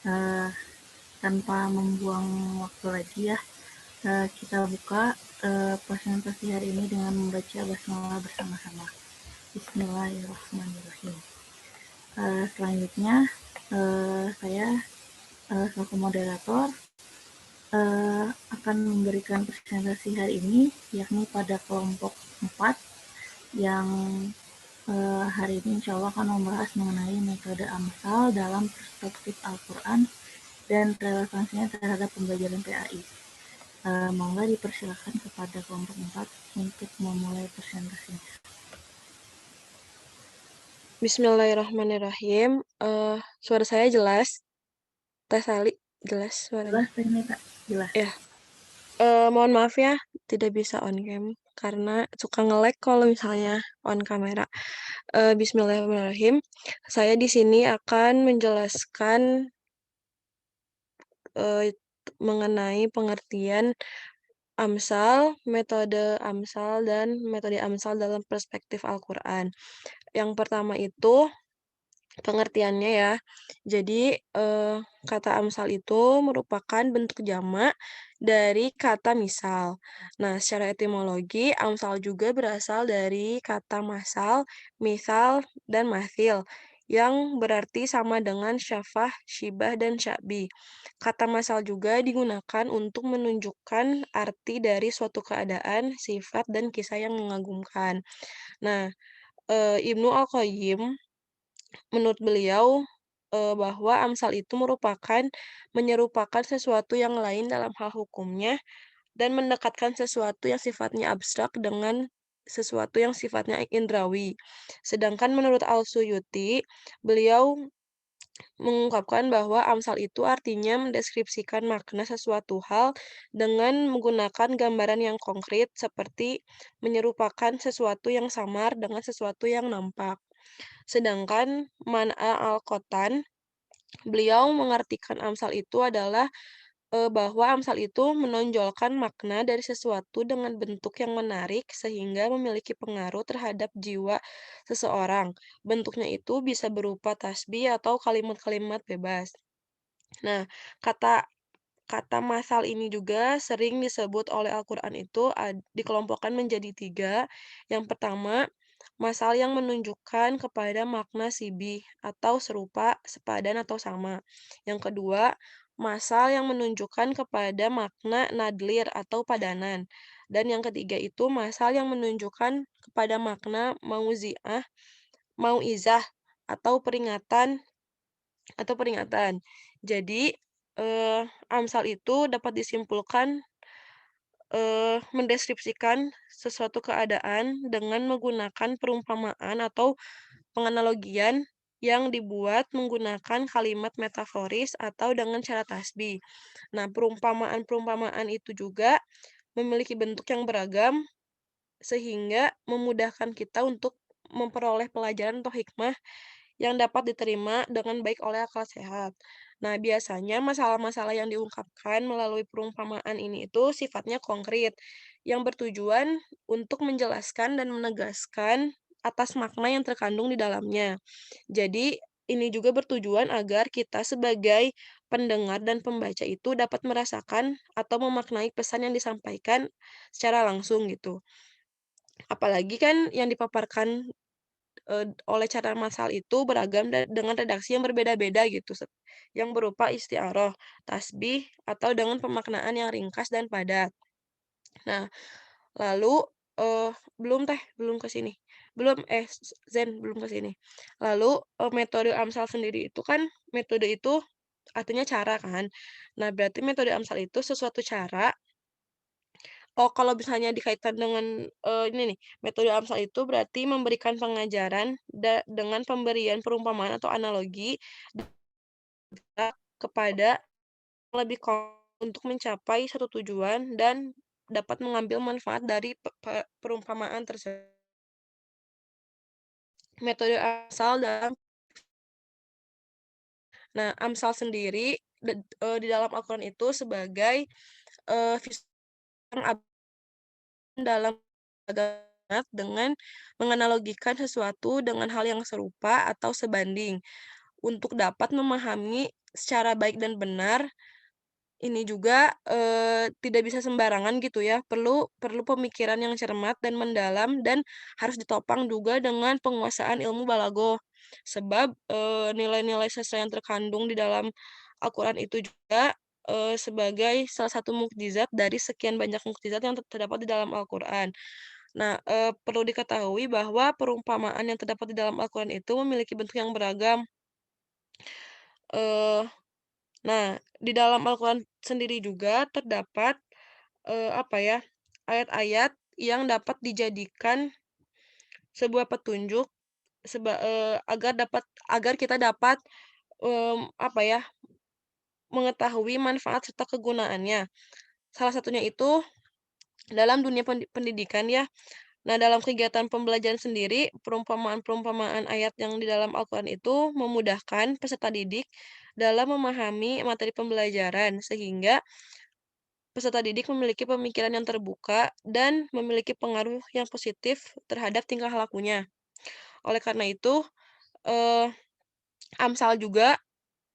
Uh, Tanpa membuang waktu lagi ya, kita buka presentasi hari ini dengan membaca basmalah bersama-sama. Bismillahirrahmanirrahim. Selanjutnya saya selaku moderator akan memberikan presentasi hari ini, yakni pada kelompok 4 yang hari ini insya Allah akan membahas mengenai metode Amsal dalam perspektif Al-Quran dan relevansinya terhadap pembelajaran PAI. Monggo dipersilakan kepada kelompok 4 untuk memulai presentasinya. Bismillahirrahmanirrahim. Suara saya jelas? Teh Sali, jelas suaranya? Jelas ini Kak? Jelas. Ya. Mohon maaf ya, tidak bisa on cam karena suka nge-lag kalau misalnya on kamera. Bismillahirrahmanirrahim. Saya di sini akan menjelaskan mengenai pengertian Amsal, metode Amsal, dan metode Amsal dalam perspektif Al-Quran. Yang pertama itu pengertiannya ya. Jadi, kata amsal itu merupakan bentuk jamak dari kata misal. Nah, secara etimologi, amsal juga berasal dari kata masal, misal, dan mathil, yang berarti sama dengan syafah, syibah, dan syabi. Kata masal juga digunakan untuk menunjukkan arti dari suatu keadaan, sifat, dan kisah yang mengagumkan. Nah, Ibnu Al-Qayyim menurut beliau, bahwa amsal itu merupakan menyerupakan sesuatu yang lain dalam hal hukumnya dan mendekatkan sesuatu yang sifatnya abstrak dengan sesuatu yang sifatnya indrawi. Sedangkan menurut Al-Suyuti, beliau mengungkapkan bahwa amsal itu artinya mendeskripsikan makna sesuatu hal dengan menggunakan gambaran yang konkret seperti menyerupakan sesuatu yang samar dengan sesuatu yang nampak. Sedangkan Man'a al-Qattan, beliau mengartikan amsal itu adalah bahwa amsal itu menonjolkan makna dari sesuatu dengan bentuk yang menarik sehingga memiliki pengaruh terhadap jiwa seseorang. Bentuknya itu bisa berupa tasbih atau kalimat-kalimat bebas. Nah, kata kata masal ini juga sering disebut oleh Al-Quran itu dikelompokkan menjadi tiga. Yang pertama, masal yang menunjukkan kepada makna sibih atau serupa, sepadan, atau sama. Yang kedua, masal yang menunjukkan kepada makna nadlir atau padanan. Dan yang ketiga itu masal yang menunjukkan kepada makna mauizah, atau peringatan. Jadi, amsal itu dapat disimpulkan, mendeskripsikan sesuatu keadaan dengan menggunakan perumpamaan atau penganalogian yang dibuat menggunakan kalimat metaforis atau dengan cara tasbih. Nah, perumpamaan-perumpamaan itu juga memiliki bentuk yang beragam sehingga memudahkan kita untuk memperoleh pelajaran atau hikmah yang dapat diterima dengan baik oleh akal sehat. Nah, biasanya masalah-masalah yang diungkapkan melalui perumpamaan ini itu sifatnya konkret, yang bertujuan untuk menjelaskan dan menegaskan atas makna yang terkandung di dalamnya. Jadi, ini juga bertujuan agar kita sebagai pendengar dan pembaca itu dapat merasakan atau memaknai pesan yang disampaikan secara langsung gitu. Apalagi kan yang dipaparkan oleh cara masal itu beragam dengan redaksi yang berbeda-beda gitu, yang berupa istiaroh, tasbih, atau dengan pemaknaan yang ringkas dan padat. Nah, lalu, eee, belum ke sini, Zen, belum ke sini. Lalu, metode Amsal sendiri itu kan, metode itu artinya cara kan. Nah, berarti metode Amsal itu sesuatu cara. Oh, kalau misalnya dikaitkan dengan, ini nih, metode Amsal itu berarti memberikan pengajaran dengan pemberian perumpamaan atau analogi kepada lebih untuk mencapai satu tujuan dan dapat mengambil manfaat dari perumpamaan tersebut. Metode Amsal Amsal sendiri di dalam Al-Quran itu sebagai, vis yang dalam dengan menganalogikan sesuatu dengan hal yang serupa atau sebanding. untuk dapat memahami secara baik dan benar ini juga, tidak bisa sembarangan gitu ya, perlu perlu pemikiran yang cermat dan mendalam dan harus ditopang juga dengan penguasaan ilmu balaghah. Sebab, nilai-nilai sastra yang terkandung di dalam Al-Quran itu juga, sebagai salah satu mukjizat dari sekian banyak mukjizat yang terdapat di dalam Al-Quran. Nah, perlu diketahui bahwa perumpamaan yang terdapat di dalam Al-Quran itu memiliki bentuk yang beragam, eee Nah, di dalam Al-Quran sendiri juga terdapat, apa ya, ayat-ayat yang dapat dijadikan sebuah petunjuk agar kita dapat, apa ya, mengetahui manfaat serta kegunaannya. Salah satunya itu dalam dunia pendidikan ya. Nah, dalam kegiatan pembelajaran sendiri, perumpamaan-perumpamaan ayat yang di dalam Al-Quran itu memudahkan peserta didik dalam memahami materi pembelajaran, sehingga peserta didik memiliki pemikiran yang terbuka dan memiliki pengaruh yang positif terhadap tingkah lakunya. Oleh karena itu, eee, Amsal juga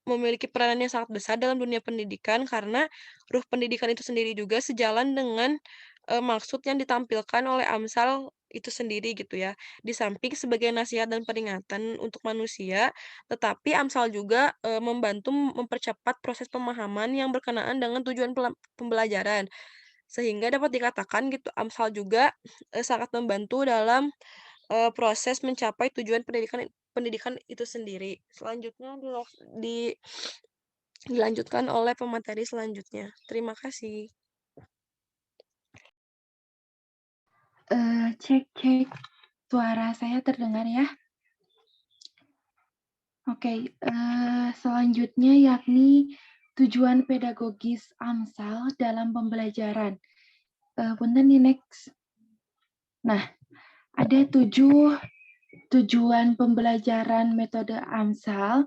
memiliki peranan yang sangat besar dalam dunia pendidikan karena ruh pendidikan itu sendiri juga sejalan dengan, maksud yang ditampilkan oleh Amsal itu sendiri gitu ya. Di samping sebagai nasihat dan peringatan untuk manusia, tetapi Amsal juga, membantu mempercepat proses pemahaman yang berkenaan dengan tujuan pembelajaran. Sehingga dapat dikatakan gitu Amsal juga, sangat membantu dalam, proses mencapai tujuan pendidikan pendidikan itu sendiri. Selanjutnya di dilanjutkan oleh pemateri selanjutnya. Terima kasih. Cek cek, suara saya terdengar ya? Oke, selanjutnya yakni tujuan pedagogis Amsal dalam pembelajaran. Punten nih next. Nah, ada 7 tujuan pembelajaran metode Amsal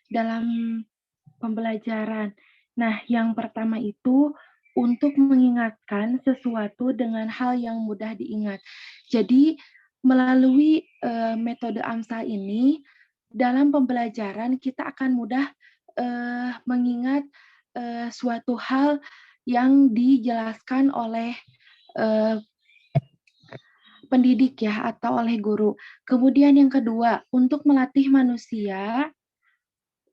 dalam pembelajaran. Nah, yang pertama itu untuk mengingatkan sesuatu dengan hal yang mudah diingat. Jadi, melalui metode Amsal ini, dalam pembelajaran kita akan mudah mengingat suatu hal yang dijelaskan oleh pendidik ya atau oleh guru. Kemudian yang kedua, untuk melatih manusia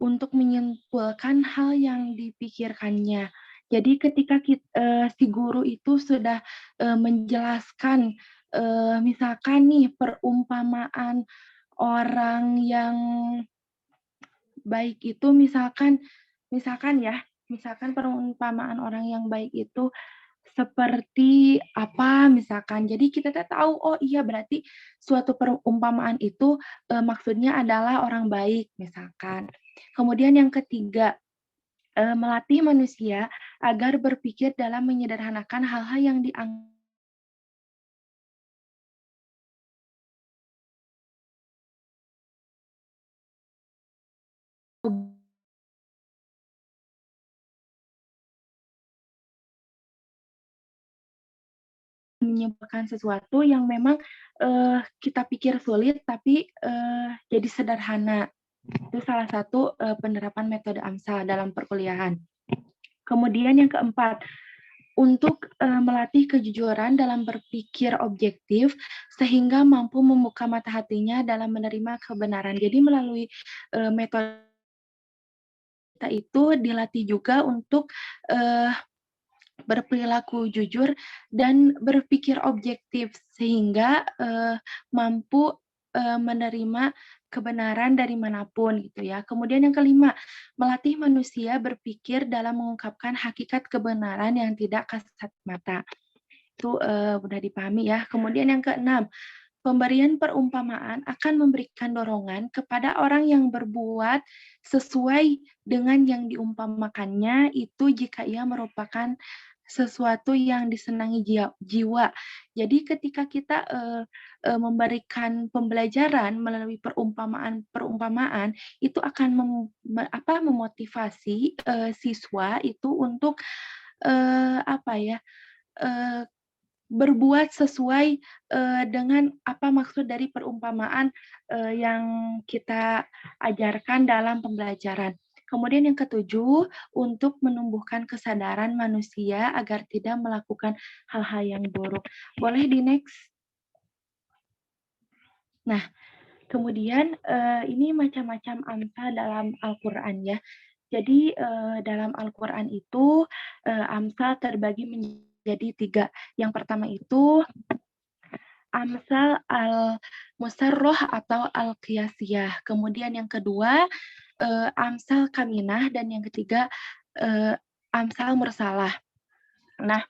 untuk menyimpulkan hal yang dipikirkannya. Jadi ketika si guru itu sudah menjelaskan misalkan nih perumpamaan orang yang baik itu misalkan perumpamaan orang yang baik itu seperti apa misalkan. Jadi kita tahu oh iya berarti suatu perumpamaan itu maksudnya adalah orang baik misalkan. Kemudian yang ketiga, melatih manusia agar berpikir dalam menyederhanakan hal-hal yang dianggap menyimpulkan sesuatu yang memang kita pikir sulit tapi jadi sederhana. Itu salah satu penerapan metode AMSA dalam perkuliahan. Kemudian yang keempat, untuk melatih kejujuran dalam berpikir objektif sehingga mampu membuka mata hatinya dalam menerima kebenaran. Jadi melalui metode kita itu dilatih juga untuk berperilaku jujur dan berpikir objektif sehingga mampu menerima kebenaran dari manapun gitu ya. Kemudian yang kelima, melatih manusia berpikir dalam mengungkapkan hakikat kebenaran yang tidak kasat mata. Itu mudah dipahami ya. Kemudian yang keenam, pemberian perumpamaan akan memberikan dorongan kepada orang yang berbuat sesuai dengan yang diumpamakannya itu jika ia merupakan sesuatu yang disenangi jiwa. Jadi ketika kita memberikan pembelajaran melalui perumpamaan itu akan memotivasi siswa itu untuk apa ya berbuat sesuai dengan apa maksud dari perumpamaan yang kita ajarkan dalam pembelajaran. Kemudian yang ketujuh, untuk menumbuhkan kesadaran manusia agar tidak melakukan hal-hal yang buruk. Boleh di next? Nah, kemudian ini macam-macam amsal dalam Al-Quran ya. Jadi dalam Al-Quran itu amsal terbagi menjadi 3. Yang pertama itu amsal al-musarroh atau al-qiyasiyah. Kemudian yang kedua amsal kaminah, dan yang ketiga amsal mursalah. Nah,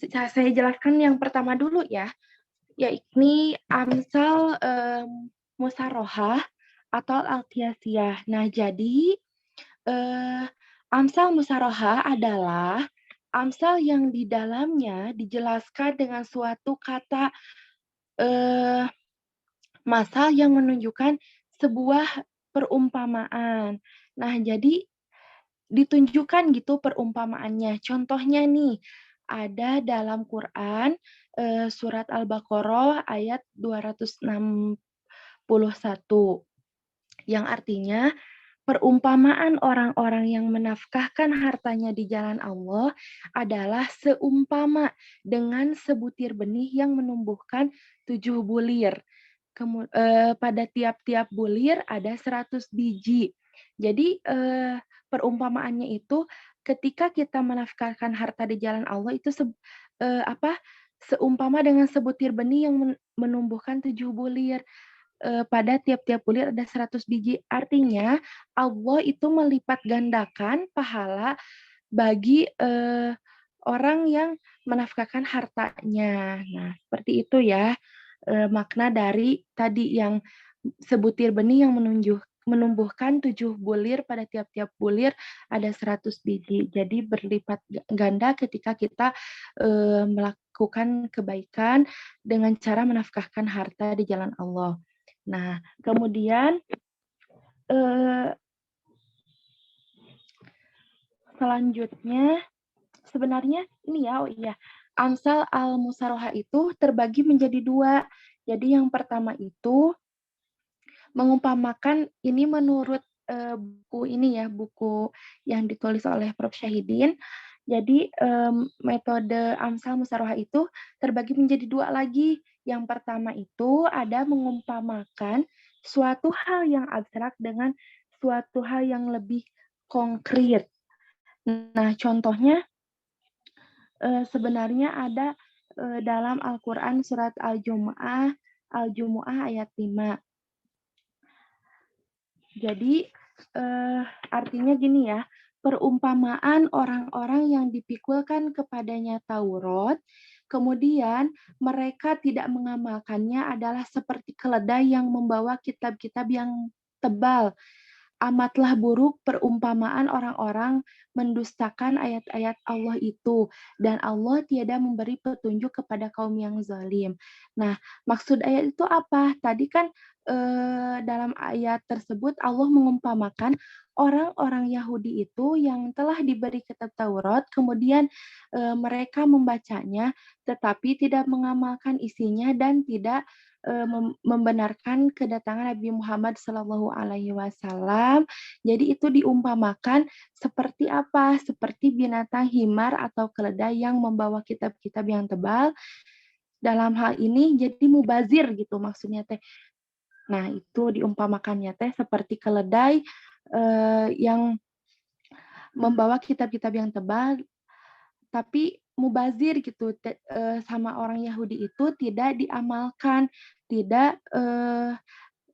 saya jelaskan yang pertama dulu ya, yakni amsal musarrohah atau al-qiyasiyah. Nah, jadi amsal musarrohah adalah amsal yang di dalamnya dijelaskan dengan suatu kata masal yang menunjukkan sebuah perumpamaan. Nah, jadi ditunjukkan gitu perumpamaannya. Contohnya nih, ada dalam Quran surat Al-Baqarah ayat 261 yang artinya perumpamaan orang-orang yang menafkahkan hartanya di jalan Allah adalah seumpama dengan sebutir benih yang menumbuhkan 7 bulir. Pada tiap-tiap bulir ada 100 biji. Jadi perumpamaannya itu ketika kita menafkahkan harta di jalan Allah itu seumpama dengan sebutir benih yang menumbuhkan 7 bulir. Pada tiap-tiap bulir ada 100 biji. Artinya Allah itu melipat gandakan pahala bagi orang yang menafkahkan hartanya. Nah, seperti itu ya makna dari tadi yang sebutir benih yang menumbuhkan 7 bulir, pada tiap-tiap bulir ada 100 biji. Jadi berlipat ganda ketika kita melakukan kebaikan dengan cara menafkahkan harta di jalan Allah. Nah, kemudian selanjutnya sebenarnya ini ya, amsal al-musarrohah itu terbagi menjadi 2. Jadi yang pertama itu mengumpamakan, ini menurut buku yang ditulis oleh Prof. Syahidin. Jadi metode amsal musarrohah itu terbagi menjadi 2 lagi. Yang pertama itu ada mengumpamakan suatu hal yang abstrak dengan suatu hal yang lebih konkret. Nah, contohnya sebenarnya ada dalam Al-Quran surat Al-Jumu'ah ayat 5. Jadi artinya gini ya, perumpamaan orang-orang yang dipikulkan kepadanya Taurat, kemudian mereka tidak mengamalkannya adalah seperti keledai yang membawa kitab-kitab yang tebal. Amatlah buruk perumpamaan orang-orang mendustakan ayat-ayat Allah itu, dan Allah tiada memberi petunjuk kepada kaum yang zalim. Nah, maksud ayat itu apa? Tadi kan dalam ayat tersebut Allah mengumpamakan orang-orang Yahudi itu yang telah diberi kitab Taurat, kemudian mereka membacanya, tetapi tidak mengamalkan isinya dan tidak membenarkan kedatangan Nabi Muhammad SAW. Jadi itu diumpamakan seperti apa? Seperti binatang himar atau keledai yang membawa kitab-kitab yang tebal. Dalam hal ini jadi mubazir gitu maksudnya teh. Nah, itu diumpamakannya teh seperti keledai yang membawa kitab-kitab yang tebal, tapi mubazir gitu sama orang Yahudi itu tidak diamalkan, tidak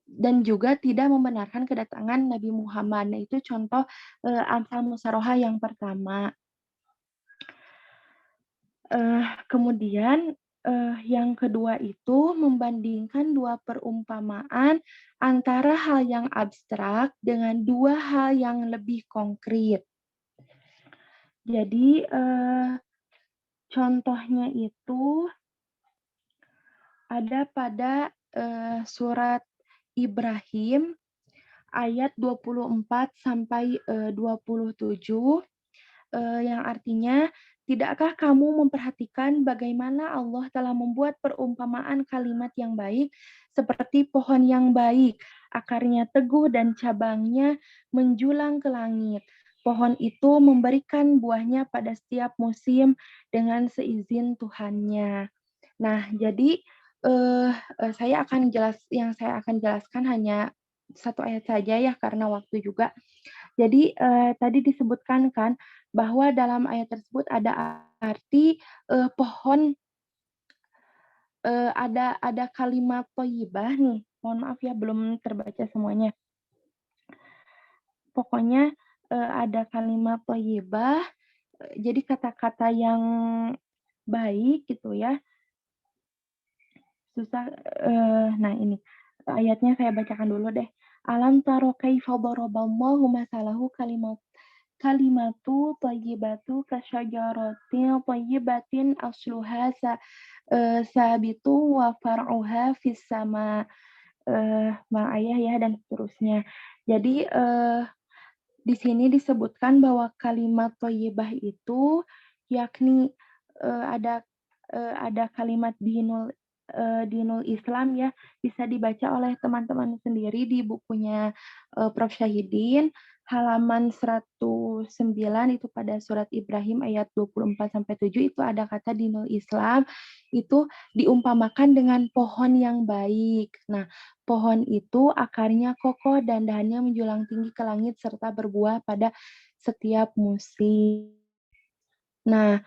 dan juga tidak membenarkan kedatangan Nabi Muhammad. Nah, itu contoh amsal musarrohah yang pertama. Kemudian yang kedua itu membandingkan 2 perumpamaan antara hal yang abstrak dengan 2 hal yang lebih konkret. Jadi contohnya itu ada pada surat Ibrahim ayat 24 sampai 27 yang artinya Tidakkah kamu memperhatikan bagaimana Allah telah membuat perumpamaan kalimat yang baik seperti pohon yang baik, akarnya teguh dan cabangnya menjulang ke langit. Pohon itu memberikan buahnya pada setiap musim dengan seizin Tuhannya. Nah, jadi saya akan jelaskan hanya satu ayat saja ya karena waktu juga. Jadi tadi disebutkan kan bahwa dalam ayat tersebut ada arti pohon ada kalimat thayyibah nih. Mohon maaf ya belum terbaca semuanya. Pokoknya ada kalimat thayyibah, jadi kata-kata yang baik gitu ya. Susah. Nah ini ayatnya saya bacakan dulu deh. Alam taro kaifa daraballahu masalahu kalimatu thayyibatu kasyajaratin thayyibatin asluha sabitu wa far'uha fis sama. Bang Ayah ya dan seterusnya. Jadi di sini disebutkan bahwa kalimat thayyibah itu yakni ada kalimat dinul Islam ya, bisa dibaca oleh teman-teman sendiri di bukunya Prof. Syahidin halaman 109 itu pada surat Ibrahim ayat 24-7 itu ada kata dinul Islam itu diumpamakan dengan pohon yang baik. Nah, pohon itu akarnya kokoh dan dahannya menjulang tinggi ke langit serta berbuah pada setiap musim. Nah,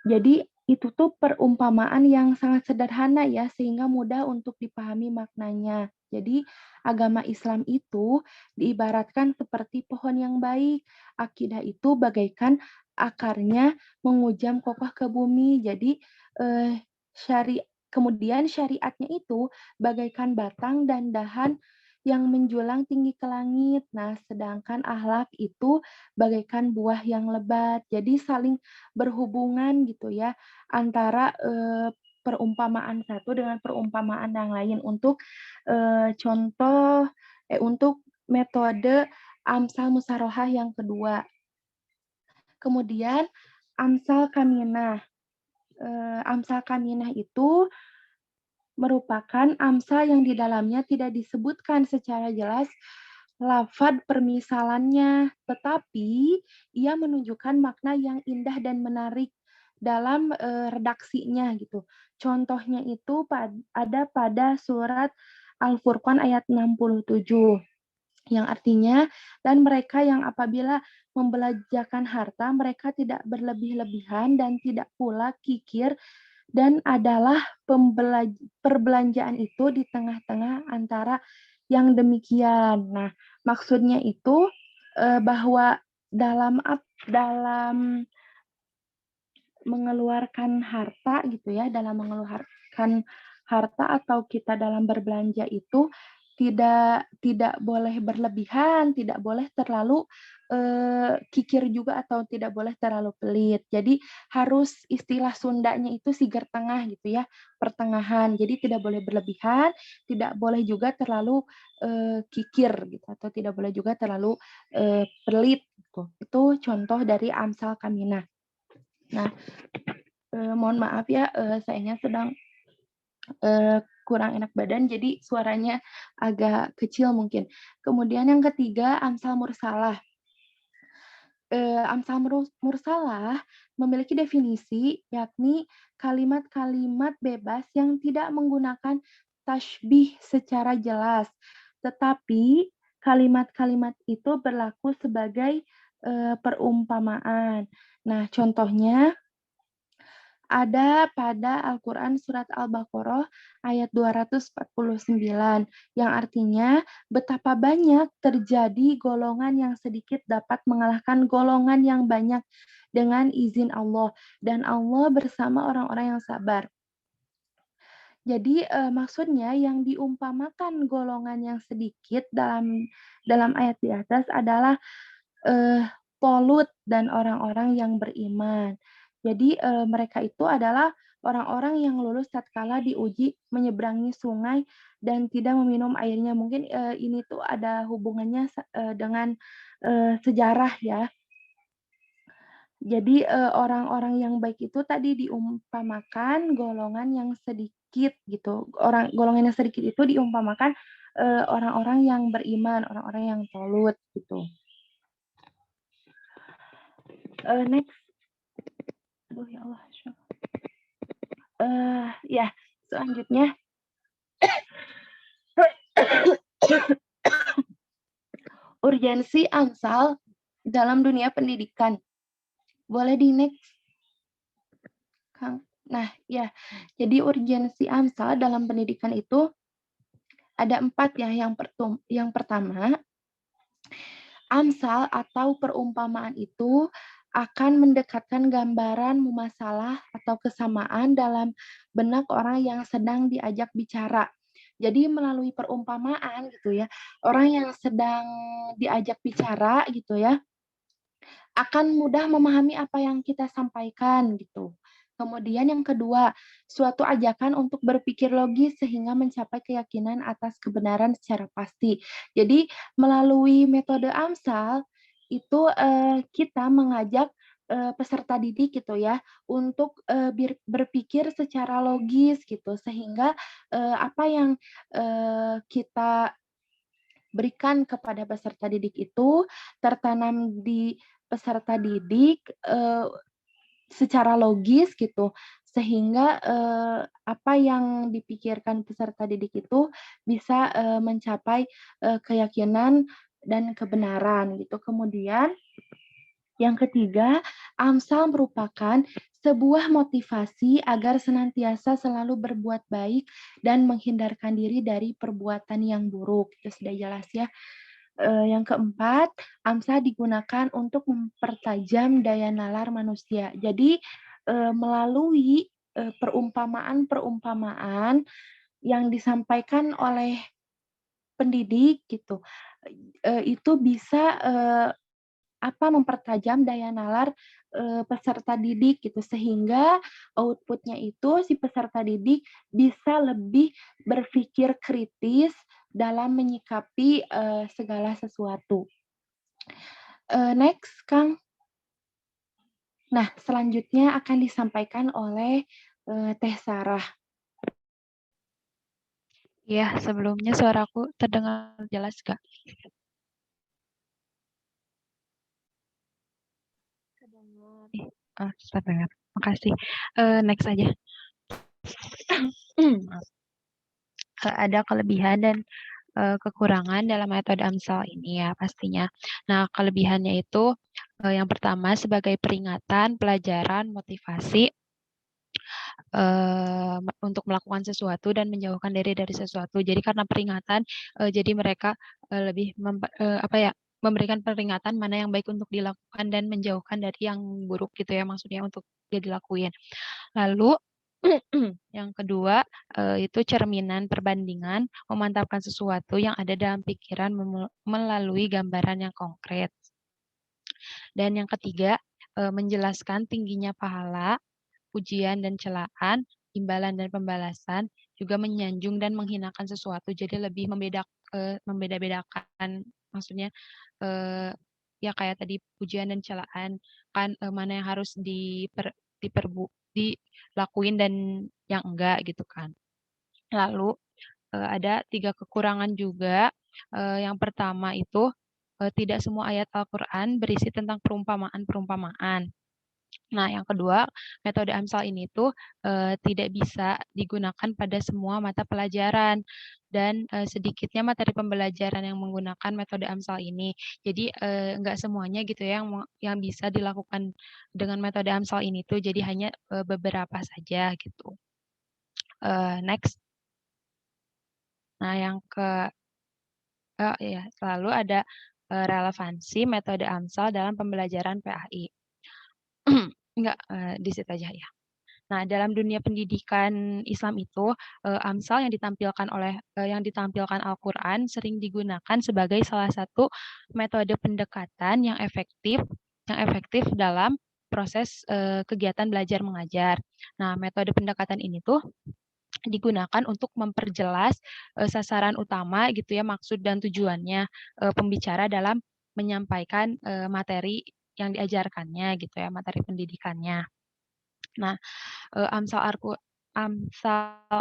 jadi itu tuh perumpamaan yang sangat sederhana ya, sehingga mudah untuk dipahami maknanya. Jadi agama Islam itu diibaratkan seperti pohon yang baik. Akidah itu bagaikan akarnya mengujam kokoh ke bumi. Jadi kemudian syariatnya itu bagaikan batang dan dahan yang menjulang tinggi ke langit. Nah, sedangkan akhlak itu bagaikan buah yang lebat. Jadi saling berhubungan gitu ya antara perumpamaan satu dengan perumpamaan yang lain untuk untuk metode Amsal Musarohah yang kedua. Kemudian Amsal Kaminah. Amsal Kaminah itu merupakan amsal yang di dalamnya tidak disebutkan secara jelas lafaz permisalannya, tetapi ia menunjukkan makna yang indah dan menarik dalam redaksinya gitu. Contohnya itu ada pada surat Al-Furqan ayat 67 yang artinya dan mereka yang apabila membelanjakan harta mereka tidak berlebih-lebihan dan tidak pula kikir dan adalah perbelanjaan itu di tengah-tengah antara yang demikian. Nah, maksudnya itu bahwa dalam mengeluarkan harta gitu ya, dalam mengeluarkan harta atau kita dalam berbelanja itu tidak boleh berlebihan, tidak boleh terlalu kikir juga atau tidak boleh terlalu pelit. Jadi harus istilah Sundanya itu sigar tengah gitu ya, pertengahan. Jadi tidak boleh berlebihan, tidak boleh juga terlalu kikir gitu atau tidak boleh juga terlalu pelit gitu. Itu contoh dari Amsal Kaminah. Nah, mohon maaf ya, sayanya sedang kurang enak badan, jadi suaranya agak kecil mungkin. Kemudian yang ketiga, Amsal Mursalah. Amsal Mursalah memiliki definisi, yakni kalimat-kalimat bebas yang tidak menggunakan tasbih secara jelas, tetapi kalimat-kalimat itu berlaku sebagai perumpamaan. Nah, contohnya ada pada Al-Quran Surat Al-Baqarah ayat 249, yang artinya betapa banyak terjadi golongan yang sedikit dapat mengalahkan golongan yang banyak dengan izin Allah, dan Allah bersama orang-orang yang sabar. Jadi maksudnya yang diumpamakan golongan yang sedikit dalam ayat di atas adalah Tolut dan orang-orang yang beriman. Jadi mereka itu adalah orang-orang yang lulus tatkala diuji menyeberangi sungai dan tidak meminum airnya. Mungkin ini tuh ada hubungannya dengan sejarah ya. Jadi orang-orang yang baik itu tadi diumpamakan golongan yang sedikit gitu. Golongan yang sedikit itu diumpamakan orang-orang yang beriman, orang-orang yang tolut gitu. Next. Aduh ya Allah. Ya, selanjutnya urgensi Amsal dalam dunia pendidikan. Boleh di next, Kang. Nah, ya. Jadi urgensi Amsal dalam pendidikan itu ada 4 ya. Yang pertama, Amsal atau perumpamaan itu akan mendekatkan gambaran masalah atau kesamaan dalam benak orang yang sedang diajak bicara. Jadi melalui perumpamaan gitu ya, orang yang sedang diajak bicara gitu ya, akan mudah memahami apa yang kita sampaikan gitu. Kemudian yang kedua, suatu ajakan untuk berpikir logis sehingga mencapai keyakinan atas kebenaran secara pasti. Jadi melalui metode Amsal itu kita mengajak peserta didik gitu ya untuk berpikir secara logis gitu sehingga apa yang kita berikan kepada peserta didik itu tertanam di peserta didik secara logis gitu sehingga apa yang dipikirkan peserta didik itu bisa mencapai keyakinan dan kebenaran gitu. Kemudian yang ketiga, Amsal merupakan sebuah motivasi agar senantiasa selalu berbuat baik dan menghindarkan diri dari perbuatan yang buruk. Itu sudah jelas ya. Yang keempat, Amsal digunakan untuk mempertajam daya nalar manusia. Jadi melalui perumpamaan-perumpamaan yang disampaikan oleh pendidik gitu, itu bisa mempertajam daya nalar peserta didik gitu sehingga outputnya itu si peserta didik bisa lebih berpikir kritis dalam menyikapi segala sesuatu. Next, Kang. Nah, selanjutnya akan disampaikan oleh Teh Sarah. Ya, sebelumnya suaraku terdengar jelas, Kak? Terdengar. Makasih. Next aja. Ada kelebihan dan kekurangan dalam metode Amsal ini ya pastinya. Nah, kelebihannya itu yang pertama sebagai peringatan, pelajaran, motivasi untuk melakukan sesuatu dan menjauhkan diri dari sesuatu. Jadi karena peringatan, jadi mereka lebih memberikan peringatan mana yang baik untuk dilakukan dan menjauhkan dari yang buruk gitu ya maksudnya untuk dilakuin. Lalu yang kedua itu cerminan perbandingan, memantapkan sesuatu yang ada dalam pikiran melalui gambaran yang konkret. Dan yang ketiga, menjelaskan tingginya pahala, pujian dan celaan, imbalan dan pembalasan, juga menyanjung dan menghinakan sesuatu. Jadi lebih membeda-bedakan, maksudnya ya kayak tadi pujian dan celaan kan mana yang harus dilakuin dan yang enggak gitu kan. Lalu ada 3 kekurangan juga. Yang pertama itu tidak semua ayat Al-Quran berisi tentang perumpamaan-perumpamaan. Nah, yang kedua, metode Amsal ini tuh tidak bisa digunakan pada semua mata pelajaran dan sedikitnya materi pembelajaran yang menggunakan metode Amsal ini. Jadi enggak semuanya gitu ya yang bisa dilakukan dengan metode Amsal ini tuh, jadi hanya beberapa saja gitu. Next. Nah, yang selalu ada relevansi metode Amsal dalam pembelajaran PAI. Enggak, di situ aja ya. Nah, dalam dunia pendidikan Islam itu Amsal yang ditampilkan Al-Qur'an sering digunakan sebagai salah satu metode pendekatan yang efektif dalam proses kegiatan belajar mengajar. Nah, metode pendekatan ini tuh digunakan untuk memperjelas sasaran utama gitu ya, maksud dan tujuannya pembicara dalam menyampaikan materi yang diajarkannya gitu ya, materi pendidikannya. Nah, Amsal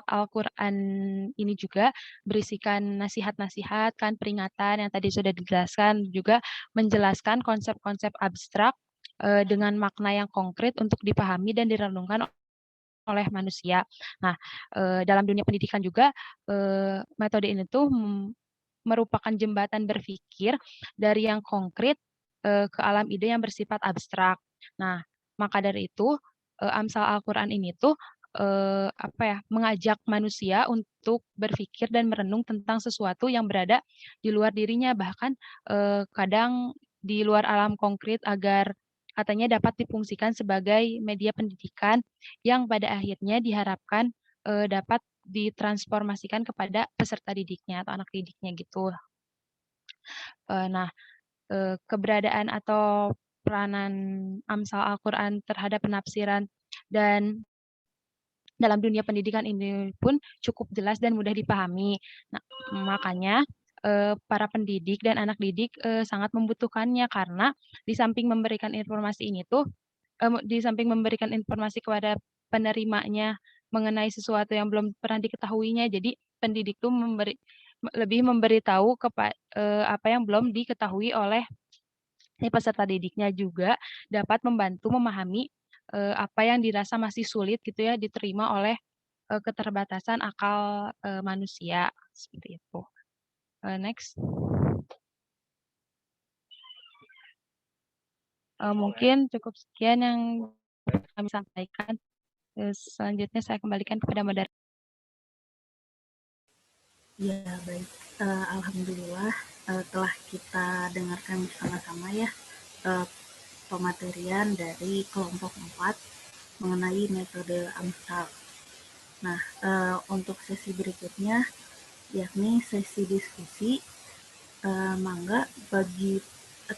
Al-Quran ini juga berisikan nasihat-nasihat, kan peringatan yang tadi sudah dijelaskan, juga menjelaskan konsep-konsep abstrak dengan makna yang konkret untuk dipahami dan direnungkan oleh manusia. Nah, dalam dunia pendidikan juga metode ini tuh merupakan jembatan berpikir dari yang konkret ke alam ide yang bersifat abstrak. Nah, maka dari itu Amsal Al-Quran ini tuh apa ya, mengajak manusia untuk berpikir dan merenung tentang sesuatu yang berada di luar dirinya, bahkan kadang di luar alam konkret agar katanya dapat difungsikan sebagai media pendidikan yang pada akhirnya diharapkan dapat ditransformasikan kepada peserta didiknya atau anak didiknya gitu. Nah, keberadaan atau peranan Amsal Al-Quran terhadap penafsiran dan dalam dunia pendidikan ini pun cukup jelas dan mudah dipahami. Nah, makanya para pendidik dan anak didik sangat membutuhkannya karena di samping memberikan informasi ini tuh, di samping memberikan informasi kepada penerimanya mengenai sesuatu yang belum pernah diketahuinya, jadi pendidik tuh lebih memberitahu apa yang belum diketahui oleh peserta didiknya, juga dapat membantu memahami apa yang dirasa masih sulit gitu ya diterima oleh keterbatasan akal manusia seperti itu. Next. Mungkin cukup sekian yang kami sampaikan. Selanjutnya saya kembalikan kepada moderator. Ya, baik. Alhamdulillah telah kita dengarkan bersama-sama ya pematerian dari kelompok 4 mengenai metode Amsal. Nah, untuk sesi berikutnya yakni sesi diskusi. Mangga bagi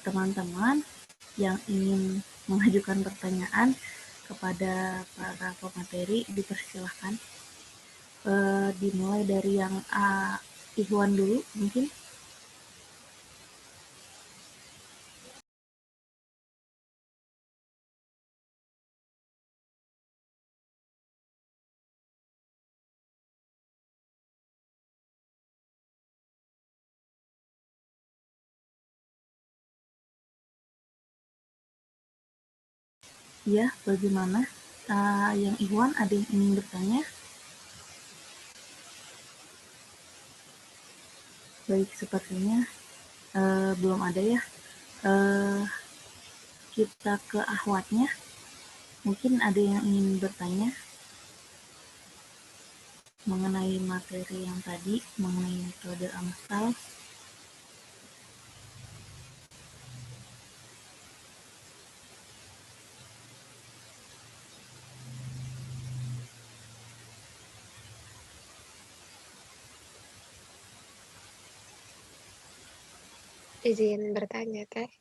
teman-teman yang ingin mengajukan pertanyaan kepada para pemateri dipersilahkan. Dimulai dari yang Ikhwan dulu mungkin. Ya, bagaimana? Yang Ikhwan ada yang ingin bertanya? Baik, sepertinya belum ada ya. Kita ke Ahwatnya. Mungkin ada yang ingin bertanya mengenai materi yang tadi, mengenai metode Amsal. Izin bertanya, Teh.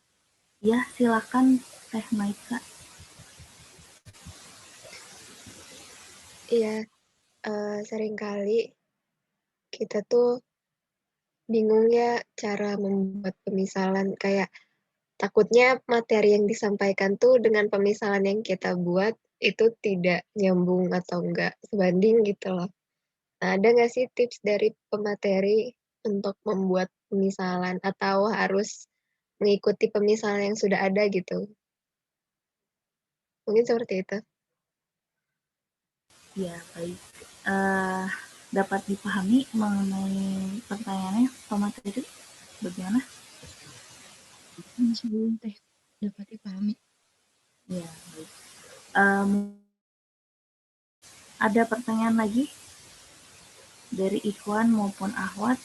Ya, silakan Teh Maika. Iya, seringkali kita tuh bingung ya cara membuat pemisalan, kayak takutnya materi yang disampaikan tuh dengan pemisalan yang kita buat itu tidak nyambung atau enggak sebanding gitu loh. Nah, ada nggak sih tips dari pemateri untuk membuat pemisalan atau harus mengikuti pemisalan yang sudah ada gitu? Mungkin seperti itu. Ya, baik. Dapat dipahami mengenai pertanyaannya, pemateri? Bagaimana? Sebelum Teh dapat dipahami. Ya, baik. Ada pertanyaan lagi dari Ikhwan maupun Ahwat?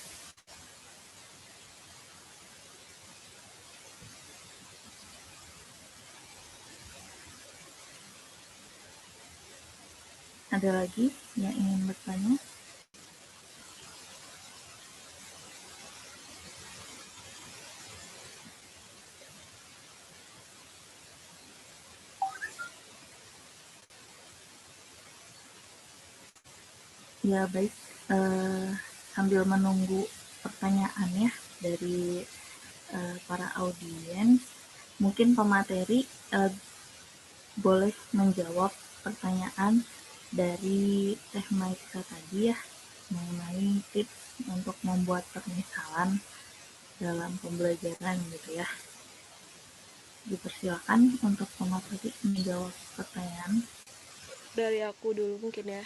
Ada lagi yang ingin bertanya? Ya, baik. Sambil menunggu pertanyaannya dari para audiens, Mungkin pemateri boleh menjawab pertanyaan dari Teh Maika tadi ya, mengenai tips untuk membuat permisalan dalam pembelajaran gitu ya. Dipersilakan untuk pemateri menjawab pertanyaan. Dari aku dulu mungkin ya.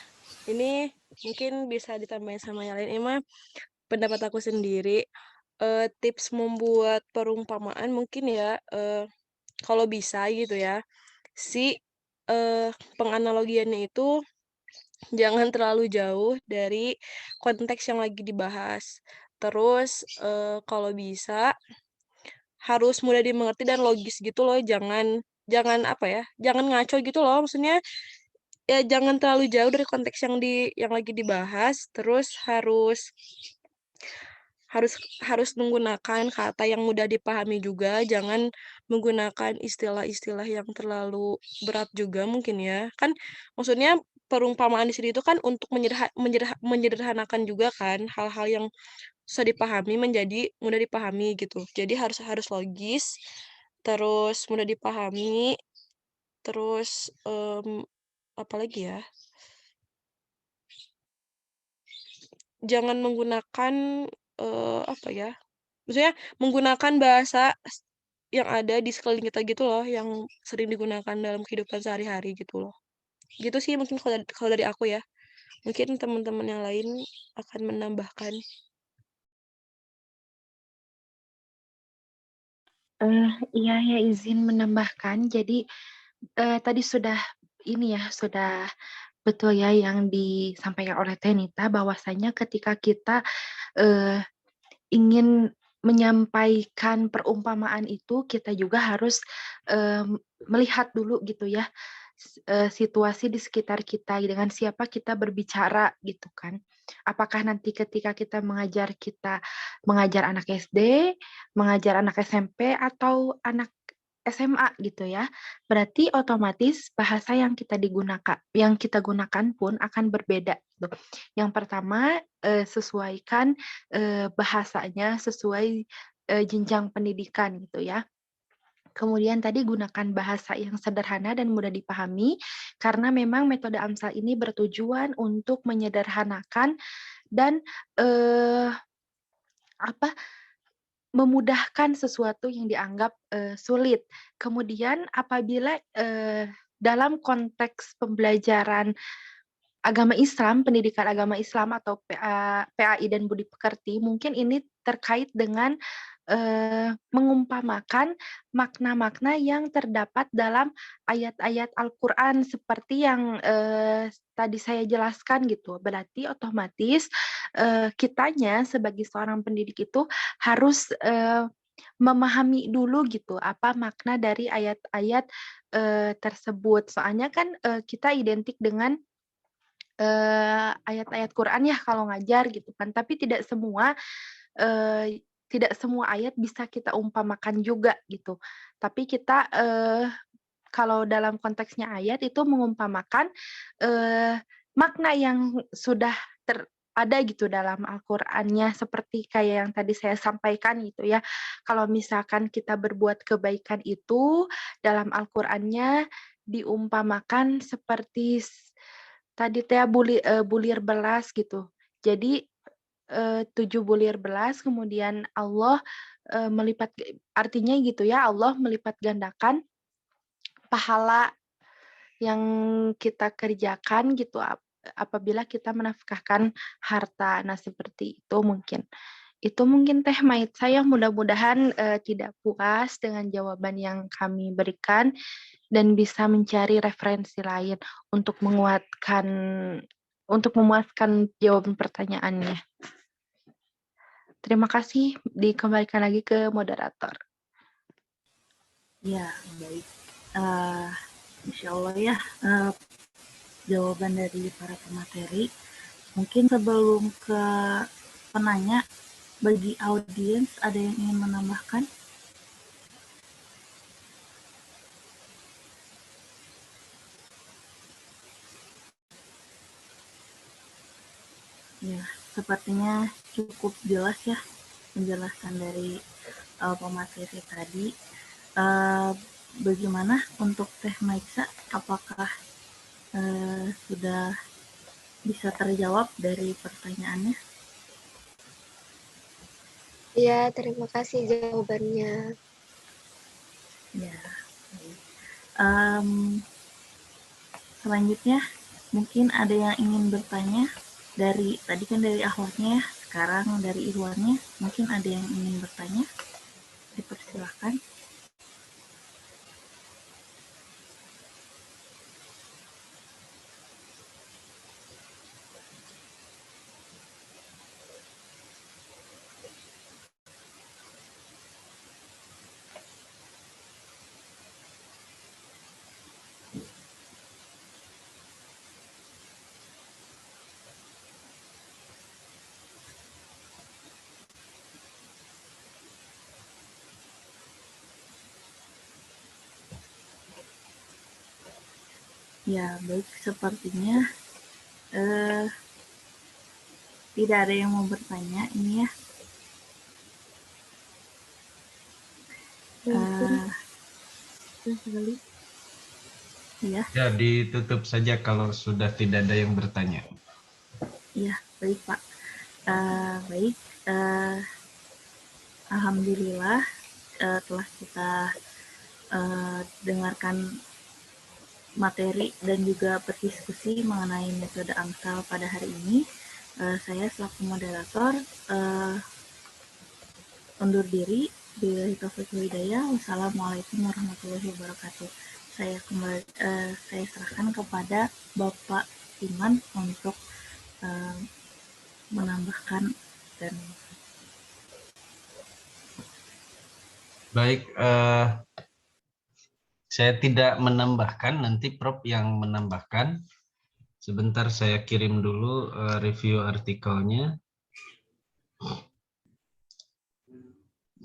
Ini mungkin bisa ditambahin sama yang lain. Ini mah pendapat aku sendiri. Tips membuat perumpamaan mungkin ya, kalau bisa gitu ya, si penganalogiannya itu jangan terlalu jauh dari konteks yang lagi dibahas. Terus kalau bisa harus mudah dimengerti dan logis gitu loh, jangan apa ya, jangan ngaco gitu loh. Maksudnya ya jangan terlalu jauh dari konteks yang lagi dibahas, terus harus harus harus menggunakan kata yang mudah dipahami juga, jangan menggunakan istilah-istilah yang terlalu berat juga mungkin ya. Kan maksudnya perumpamaan di sini itu kan untuk menyederhanakan juga kan hal-hal yang susah dipahami menjadi mudah dipahami gitu. Jadi harus harus logis, terus mudah dipahami, terus apa lagi ya? Jangan menggunakan apa ya? Maksudnya menggunakan bahasa yang ada di sekeliling kita gitu loh, yang sering digunakan dalam kehidupan sehari-hari gitu loh. Gitu sih mungkin kalau dari aku ya. Mungkin teman-teman yang lain akan menambahkan. Iya ya, izin menambahkan. Jadi tadi sudah sudah betul ya yang disampaikan oleh Tenita, bahwasanya ketika kita ingin menyampaikan perumpamaan itu, kita juga harus melihat dulu gitu ya situasi di sekitar kita, dengan siapa kita berbicara gitu kan. Apakah nanti ketika kita mengajar anak SD, mengajar anak SMP, atau anak SMA gitu ya. Berarti otomatis bahasa yang kita gunakan pun akan berbeda gitu. Yang pertama, sesuaikan bahasanya sesuai jenjang pendidikan gitu ya. Kemudian tadi gunakan bahasa yang sederhana dan mudah dipahami, karena memang metode Amsal ini bertujuan untuk menyederhanakan dan memudahkan sesuatu yang dianggap sulit. Kemudian apabila dalam konteks pembelajaran agama Islam, pendidikan agama Islam atau PAI dan Budi Pekerti, mungkin ini terkait dengan mengumpamakan makna-makna yang terdapat dalam ayat-ayat Al-Quran seperti yang tadi saya jelaskan gitu. Berarti otomatis kitanya sebagai seorang pendidik itu harus memahami dulu gitu apa makna dari ayat-ayat tersebut. Soalnya kan kita identik dengan ayat-ayat Quran ya kalau ngajar gitu kan, tapi tidak semua ayat bisa kita umpamakan juga gitu. Tapi kita kalau dalam konteksnya ayat itu mengumpamakan makna yang sudah ada gitu dalam Al-Qur'annya, seperti kayak yang tadi saya sampaikan gitu ya. Kalau misalkan kita berbuat kebaikan itu dalam Al-Qur'annya diumpamakan seperti tadi teh bulir belas gitu. Jadi 7 bulir belas, kemudian Allah artinya gitu ya, Allah melipat gandakan pahala yang kita kerjakan gitu apabila kita menafkahkan harta. Nah, seperti itu mungkin. Itu mungkin Teh Mait, saya mudah-mudahan tidak puas dengan jawaban yang kami berikan dan bisa mencari referensi lain untuk memuaskan jawaban pertanyaannya. Terima kasih, dikembalikan lagi ke moderator. Ya, baik. Insya Allah ya, jawaban dari para pemateri. Mungkin sebelum ke penanya, bagi audiens ada yang ingin menambahkan? Ya, sepertinya cukup jelas ya penjelasan dari pemateri tadi. Bagaimana untuk Teh Maiksa? Apakah sudah bisa terjawab dari pertanyaannya? Iya, terima kasih jawabannya. Ya. Selanjutnya mungkin ada yang ingin bertanya dari tadi kan dari Ahwadnya ya, sekarang dari Irwannya mungkin ada yang ingin bertanya, dipersilahkan. Ya, baik, sepertinya tidak ada yang mau bertanya ini ya. Ya, Ya, ditutup saja kalau sudah tidak ada yang bertanya. ya, baik Pak. Baik, alhamdulillah telah kita dengarkan materi dan juga berdiskusi mengenai metode AMSAL pada hari ini. Saya selaku moderator undur diri. Billahi taufiq wal hidayah. Wassalamualaikum warahmatullahi wabarakatuh. Saya serahkan kepada Bapak Iman untuk menambahkan dan Baik, saya tidak menambahkan, nanti Prof yang menambahkan. Sebentar saya kirim dulu review artikelnya.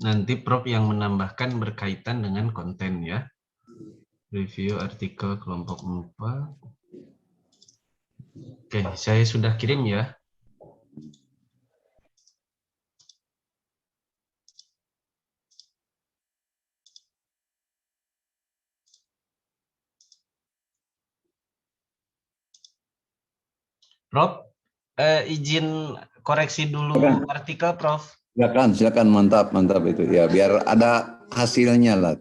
Nanti Prof yang menambahkan berkaitan dengan konten ya. Review artikel kelompok 4. Oke, saya sudah kirim ya. Prof, izin koreksi dulu artikel, Prof. Silakan, mantap itu ya, biar ada hasilnya lah,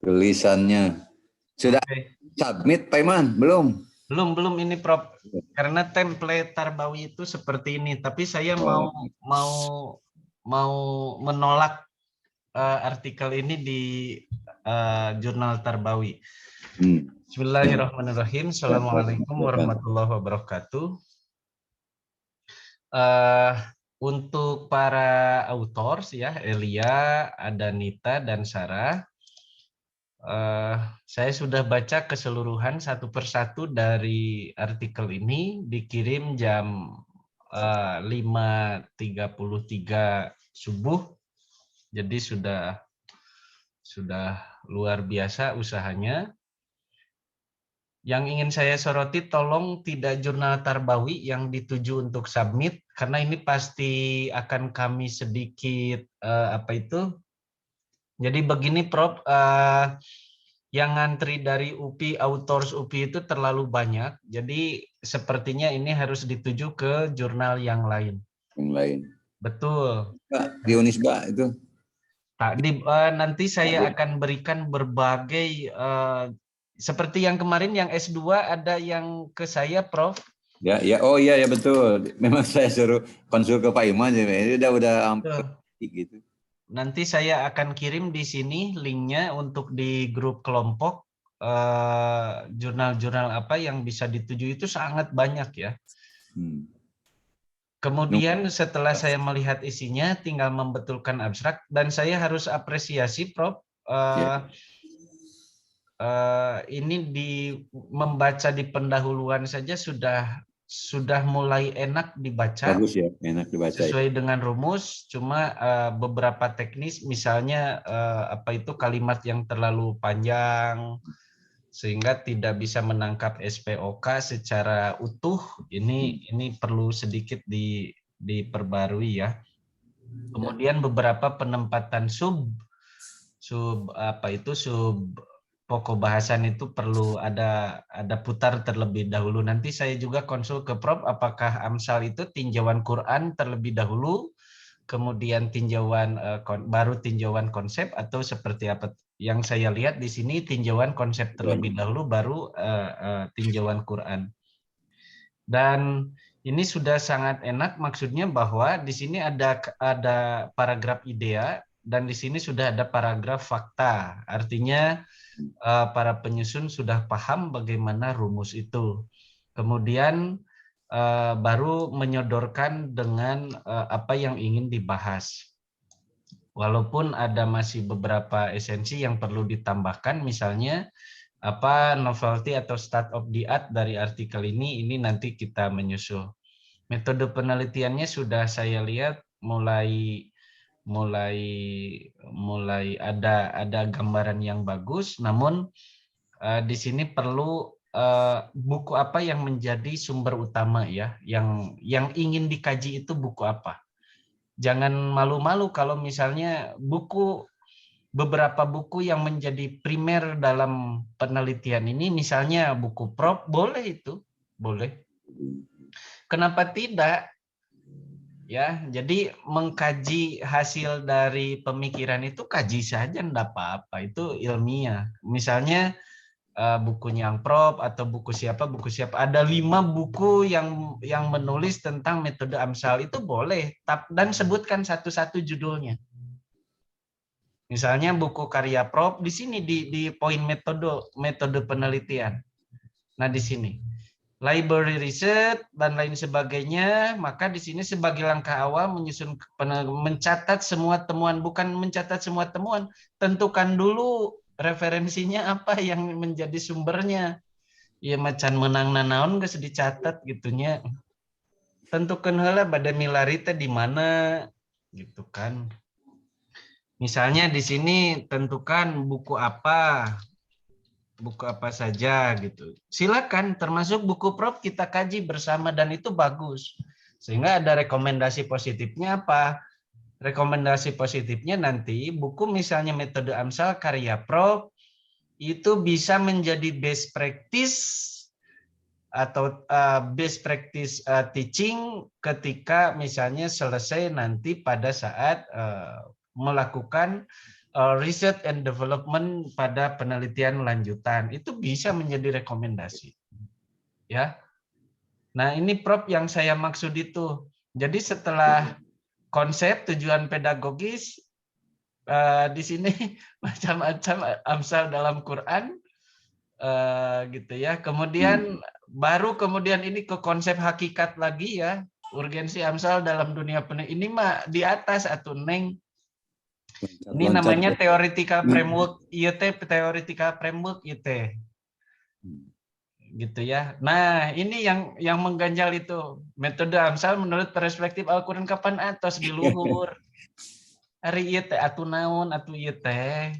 tulisannya. Sudah submit Pak Iman? Belum ini Prof, karena template Tarbawi itu seperti ini, tapi saya mau menolak artikel ini di jurnal Tarbawi. Bismillahirrahmanirrahim. Assalamualaikum warahmatullahi wabarakatuh. Untuk para autors ya, Elia, Adanita, dan Sarah, saya sudah baca keseluruhan satu persatu dari artikel ini, dikirim jam 5.33 subuh, jadi sudah luar biasa usahanya. Yang ingin saya soroti, tolong tidak jurnal Tarbawi yang dituju untuk submit, karena ini pasti akan kami sedikit Jadi begini Prof, yang ngantri dari UPI, authors UPI itu terlalu banyak, jadi sepertinya ini harus dituju ke jurnal yang lain. Betul. Di Unisba itu. Nanti saya akan berikan berbagai seperti yang kemarin yang S2 ada yang ke saya, Prof. Ya, oh iya ya betul. Memang saya suruh konsul ke Pak Iman, ini udah gitu. Nanti saya akan kirim di sini linknya untuk di grup kelompok, jurnal-jurnal apa yang bisa dituju itu sangat banyak ya. Kemudian setelah saya melihat isinya, tinggal membetulkan abstrak, dan saya harus apresiasi, Prof. Ini membaca di pendahuluan saja sudah mulai enak dibaca. Bagus ya, enak dibaca. Sesuai dengan rumus, cuma beberapa teknis, misalnya kalimat yang terlalu panjang sehingga tidak bisa menangkap SPOK secara utuh. Ini perlu sedikit diperbarui ya. Kemudian beberapa penempatan sub sub pokok bahasan itu perlu ada putar terlebih dahulu. Nanti saya juga konsul ke Prof apakah AMSAL itu tinjauan Quran terlebih dahulu, kemudian tinjauan baru tinjauan konsep, atau seperti apa. Yang saya lihat di sini tinjauan konsep terlebih dahulu baru tinjauan Quran. Dan ini sudah sangat enak, maksudnya bahwa di sini ada paragraf idea dan di sini sudah ada paragraf fakta. Artinya para penyusun sudah paham bagaimana rumus itu. Kemudian baru menyodorkan dengan apa yang ingin dibahas. Walaupun ada masih beberapa esensi yang perlu ditambahkan, misalnya apa novelty atau state of the art dari artikel ini nanti kita menyusul. Metode penelitiannya sudah saya lihat mulai ada gambaran yang bagus, namun di sini perlu buku apa yang menjadi sumber utama ya, yang ingin dikaji itu buku apa. Jangan malu-malu kalau misalnya beberapa buku yang menjadi primer dalam penelitian ini, misalnya buku Prof, boleh itu, boleh. Kenapa tidak? Ya, jadi mengkaji hasil dari pemikiran itu kaji saja, enggak apa-apa, itu ilmiah. Misalnya bukunya yang Prof atau buku siapa, ada 5 buku yang menulis tentang metode AMSAL, itu boleh, dan sebutkan satu-satu judulnya. Misalnya buku karya Prof di sini di poin metode penelitian. Nah, di sini library research dan lain sebagainya, maka di sini sebagai langkah awal mencatat semua temuan, bukan mencatat semua temuan, tentukan dulu referensinya apa yang menjadi sumbernya. Ya macan menang nanaon geus dicatat gitunya. Tentukan heula bade milari teh di mana gitu kan. Misalnya di sini tentukan buku apa saja gitu. Silakan, termasuk buku Prof kita kaji bersama dan itu bagus. Sehingga ada rekomendasi positifnya apa? Rekomendasi positifnya nanti buku misalnya metode AMSAL karya Prof itu bisa menjadi best practice atau best practice teaching ketika misalnya selesai nanti pada saat melakukan research and development pada penelitian lanjutan, itu bisa menjadi rekomendasi. Ya. Nah, ini Prof yang saya maksud itu. Jadi setelah konsep tujuan pedagogis di sini macam-macam AMSAL dalam Quran gitu ya. Kemudian kemudian ini ke konsep hakikat lagi ya. Urgensi AMSAL dalam dunia penelitian. Ini mah di atas atau Neng. Ini namanya theoretical framework, theoretical framework itu. Gitu ya. Nah, ini yang mengganjal itu. Metode AMSAL menurut perspektif Al-Qur'an kapan atos di luhur. Hari ieu teh atuh naon, atuh ieu teh.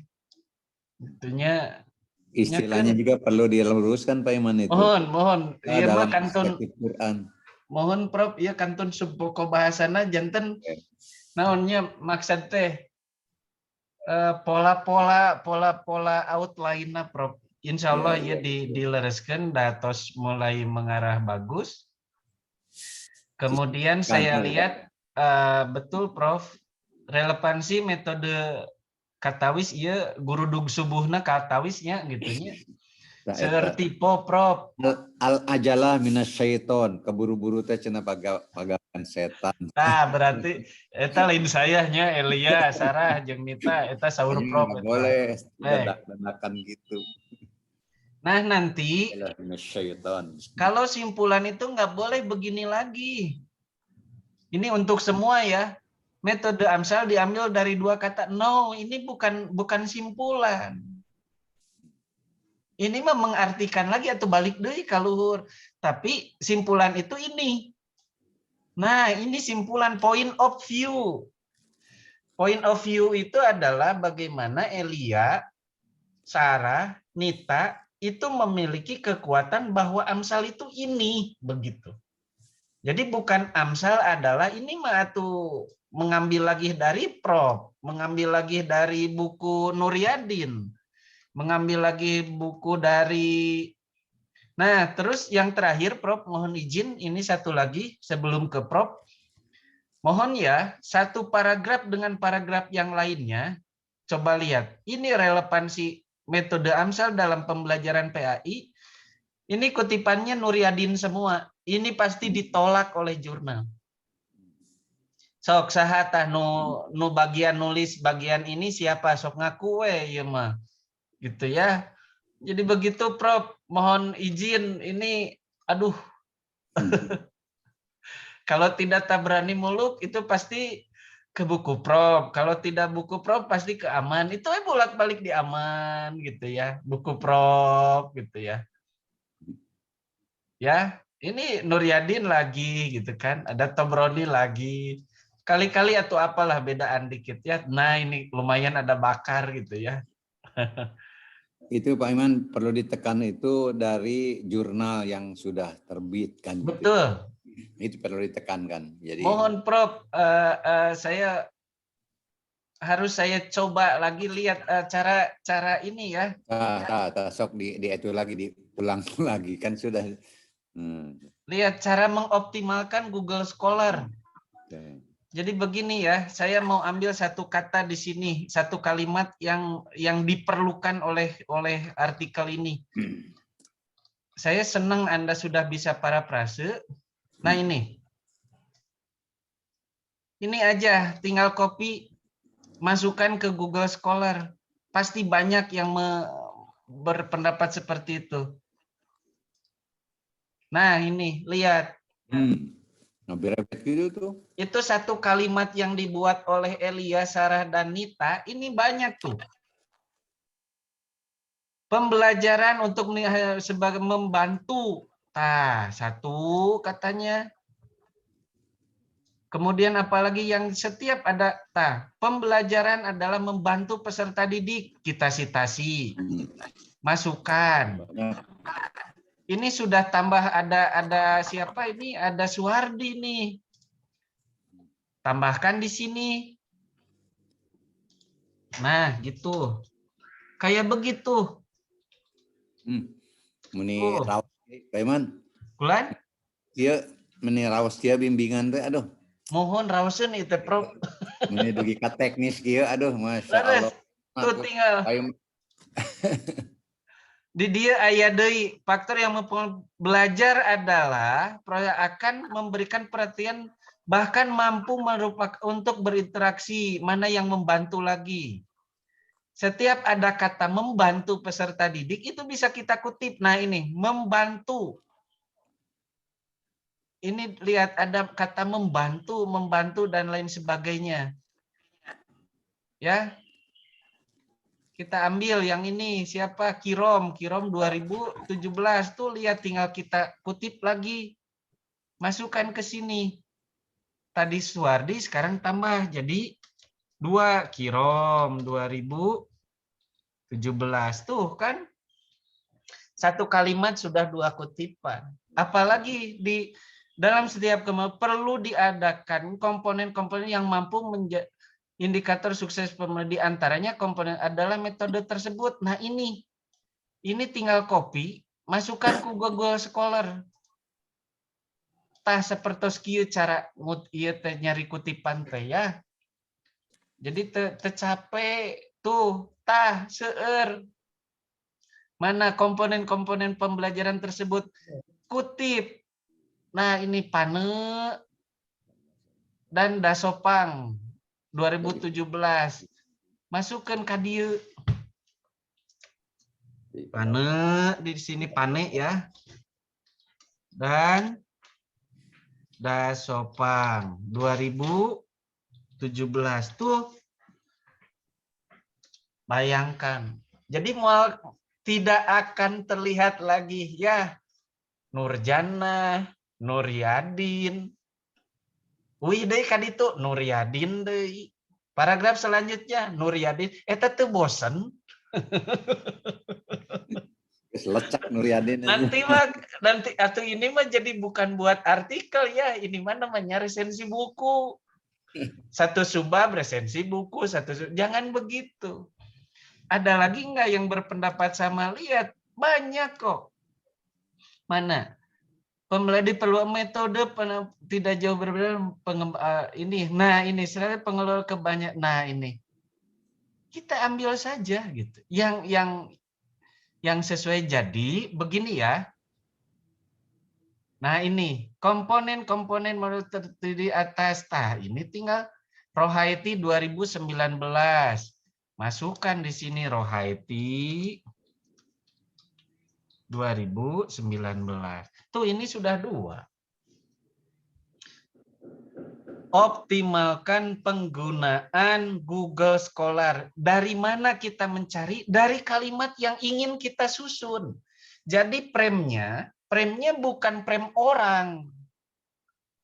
Itunya istilahnya juga perlu diluruskan Pak Iman itu. Mohon. Ieu mah kantun Quran. Mohon Prof, ieu kantun subpoko bahasana janten naonnya maksud teh pola outline-na Prof. Insya Allah ya dilereskan datos mulai mengarah bagus. Kemudian saya lihat betul Prof, relevansi metode katawis ya guru dug subuhna katawisnya gitunya. Seperti Prof. Al-ajalah minasyaiton, keburu-buru teh cenah pagawean setan. Nah, berarti eta lain saya nya Elia, Sarah jeung Nita eta saur Prof. Boleh dadak-dadakan gitu. Nah, nanti kalau simpulan itu nggak boleh begini lagi. Ini untuk semua ya. Metode AMSAL diambil dari 2 kata. No, ini bukan simpulan. Ini mah mengartikan lagi atau balik deui ka luhur. Tapi simpulan itu ini. Nah, ini simpulan point of view. Point of view itu adalah bagaimana Elia, Sarah, Nita itu memiliki kekuatan bahwa AMSAL itu ini begitu. Jadi bukan AMSAL adalah ini mah tuh mengambil lagi dari Prof. mengambil lagi dari buku Nuryadin, mengambil lagi buku dari. Nah, terus yang terakhir, Prof, mohon izin, ini satu lagi sebelum ke Prof. Mohon ya, satu paragraf dengan paragraf yang lainnya, coba lihat. Ini relevansi metode AMSAL dalam pembelajaran PAI. Ini kutipannya Nuryadin semua. Ini pasti ditolak oleh jurnal. Sok sahatah nu bagian nulis bagian ini siapa sok ngaku ya mah. Gitu ya. Jadi begitu Prof, mohon izin ini aduh. Kalau tidak tak berani muluk itu pasti ke buku Prof. Kalau tidak buku Prof pasti ke Aman. Itu bolak-balik di Aman gitu ya. Buku Prof gitu ya. Ya, ini Nuryadin lagi gitu kan. Ada Tobroni lagi. Kali-kali atau apalah bedaan dikit ya. Nah, ini lumayan ada bakar gitu ya. Itu Pak Iman perlu ditekan itu dari jurnal yang sudah terbit kan. Betul. Itu perlu ditekankan. Jadi mohon Prof, saya coba lagi lihat cara ini ya. Sok di itu lagi diulang lagi kan sudah. Lihat cara mengoptimalkan Google Scholar. Jadi begini ya, saya mau ambil satu kata di sini, satu kalimat yang diperlukan oleh artikel ini. Saya senang Anda sudah bisa parafrase. Nah ini aja, tinggal copy, masukkan ke Google Scholar. Pasti banyak yang berpendapat seperti itu. Nah ini, lihat. Gitu tuh. Itu satu kalimat yang dibuat oleh Elia, Sarah, dan Nita. Ini banyak tuh. Pembelajaran untuk sebagai membantu. Satu katanya. Kemudian apalagi yang setiap ada pembelajaran adalah membantu peserta didik. Kita citasi. Masukkan. Ini sudah tambah ada siapa ini? Ada Suhardi nih. Tambahkan di sini. Nah, gitu. Kayak begitu. Meni rawas Paiman. Kulan? Iya, meni rawas dia bimbingan teh aduh. Mohon rawasan itu Prof. Meni dugi ka teknis kieu aduh Masya Allah. Tuh tinggal. Di dia aya deui faktor yang belajar adalah akan memberikan perhatian bahkan mampu untuk berinteraksi, mana yang membantu lagi. Setiap ada kata membantu peserta didik itu bisa kita kutip. Nah ini membantu. Ini lihat ada kata membantu dan lain sebagainya. Ya. Kita ambil yang ini siapa? Kirom 2017 tuh lihat tinggal kita kutip lagi. Masukkan ke sini. Tadi Suwardi sekarang tambah jadi 2 Kirom 2017 tuh kan. Satu kalimat sudah 2 kutipan. Apalagi di dalam setiap perlu diadakan komponen-komponen yang mampu menjadi indikator sukses di antaranya komponen adalah metode tersebut. Nah ini tinggal copy, masukkan ke Google Scholar. Seperti kieu cara ieu teh nyari kutipan teh ya. Jadi tercapai tuh seueur. Mana komponen-komponen pembelajaran tersebut kutip. Nah ini Pane dan Dasopang 2017 masukkan ke dieu. Pane di sini Pane ya. Dan Dasopang 2017 tuh bayangkan. Jadi tidak akan terlihat lagi ya Nurjana, Nuryadin. Wih deui ka ditu Nuryadin deui. Paragraf selanjutnya Nuryadin eta teu bosen. Lecak Nuryadin. Nanti atuh ini mah jadi bukan buat artikel ya, ini mah namanya resensi buku. Satu subbab resensi buku, jangan begitu. Ada lagi nggak yang berpendapat sama? Lihat, banyak kok. Mana? Di perlu metode tidak jauh berbeda ini. Nah, ini selain pengelola kebanyakan. Nah, ini. Kita ambil saja gitu. Yang sesuai. Jadi begini ya. Nah, ini komponen-komponen menurut terdiri atas. Nah, ini tinggal Rohaiti 2019. Masukkan di sini Rohaiti 2019. Tuh ini sudah 2. Optimalkan penggunaan Google Scholar. Dari mana kita mencari? Dari kalimat yang ingin kita susun. Jadi premnya bukan prem orang.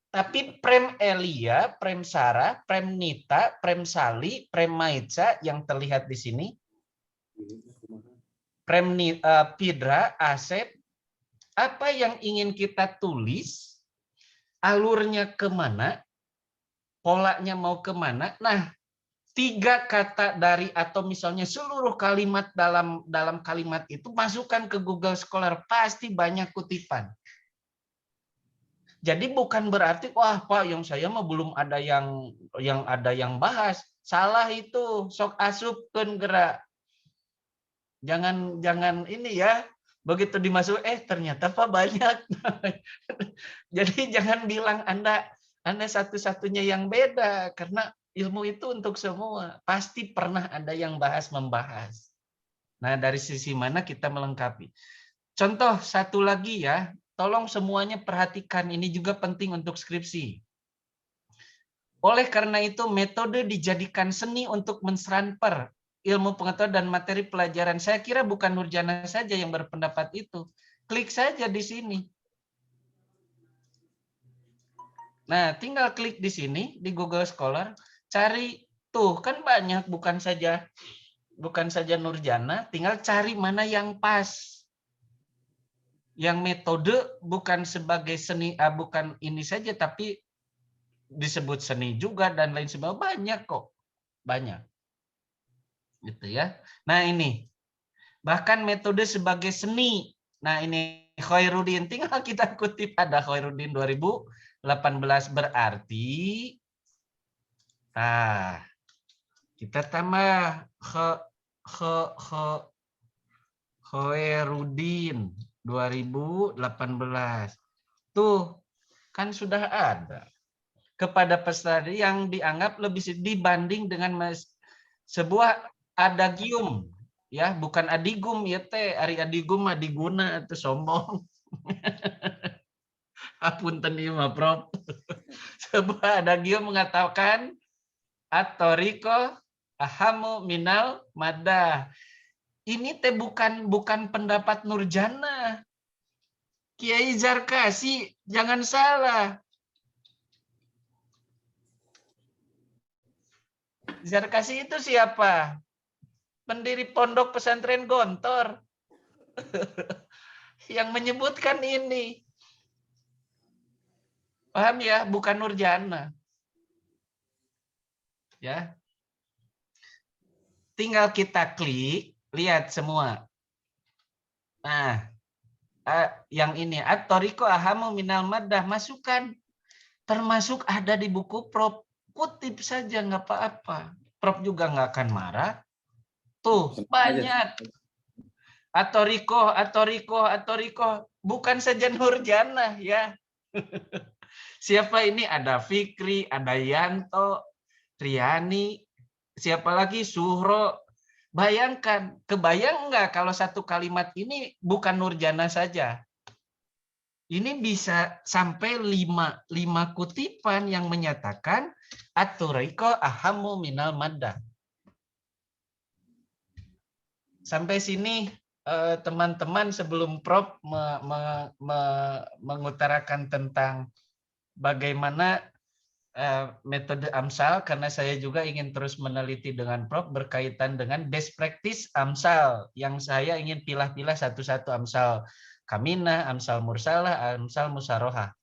Tapi prem Elia, prem Sarah, prem Nita, prem Sali, prem Maica yang terlihat di sini. Prem Pidra, Asep. Apa yang ingin kita tulis? Alurnya kemana? Polanya mau kemana? Nah, 3 kata dari atau misalnya seluruh kalimat dalam kalimat itu masukkan ke Google Scholar, pasti banyak kutipan. Jadi bukan berarti wah Pak yang saya mah belum ada yang bahas. Salah itu, sok asupkeun gerak. Jangan ini ya. Begitu dimasuk ternyata Pak banyak. Jadi jangan bilang Anda satu-satunya yang beda, karena ilmu itu untuk semua. Pasti pernah ada yang membahas. Nah, dari sisi mana kita melengkapi. Contoh satu lagi ya, tolong semuanya perhatikan, ini juga penting untuk skripsi. Oleh karena itu, metode dijadikan seni untuk mentransfer ilmu pengetahuan dan materi pelajaran. Saya kira bukan Nurjana saja yang berpendapat itu. Klik saja di sini. Nah, tinggal klik di sini di Google Scholar, cari tuh kan banyak, bukan saja Nurjana, tinggal cari mana yang pas. Yang metode bukan sebagai seni, bukan ini saja, tapi disebut seni juga dan lain sebagainya, banyak kok, banyak, gitu ya. Nah ini, bahkan metode sebagai seni. Nah ini Khairuddin, tinggal kita kutip ada Khairuddin 2018 berarti nah kita tambah Khairuddin 2018 tuh kan sudah ada kepada peserta yang dianggap lebih dibanding dengan sebuah adagium ya, bukan adigum ya teh, ari adigum mah diguna atau sombong. Apunten ieu mah Prof. Sebuah adagium mengatakan atoriko ahamu minal madah. Ini teh bukan pendapat Nurjana. Kiai Zarkasi, jangan salah. Zarkasi itu siapa? Pendiri Pondok Pesantren Gontor. Yang menyebutkan ini. Paham ya? Bukan Nurjana. Ya. Tinggal kita klik, lihat semua. Nah, yang ini at-thariqu ahamu minal maddah, masukkan. Termasuk ada di buku Prof. Kutip saja nggak apa-apa. Prof juga nggak akan marah. Tuh, banyak. Atoriko. Bukan saja Nurjana ya. Siapa ini? Ada Fikri, ada Yanto, Triani, siapa lagi? Suhro. Bayangkan, kebayang nggak kalau satu kalimat ini bukan Nurjana saja. Ini bisa sampai 5 kutipan yang menyatakan aturiko ahamu minal maddah. Sampai sini teman-teman, sebelum Prof mengutarakan tentang bagaimana metode AMSAL, karena saya juga ingin terus meneliti dengan Prof berkaitan dengan best practice AMSAL yang saya ingin pilah-pilah satu-satu, AMSAL Kaminah, AMSAL Mursalah, AMSAL Musarohah.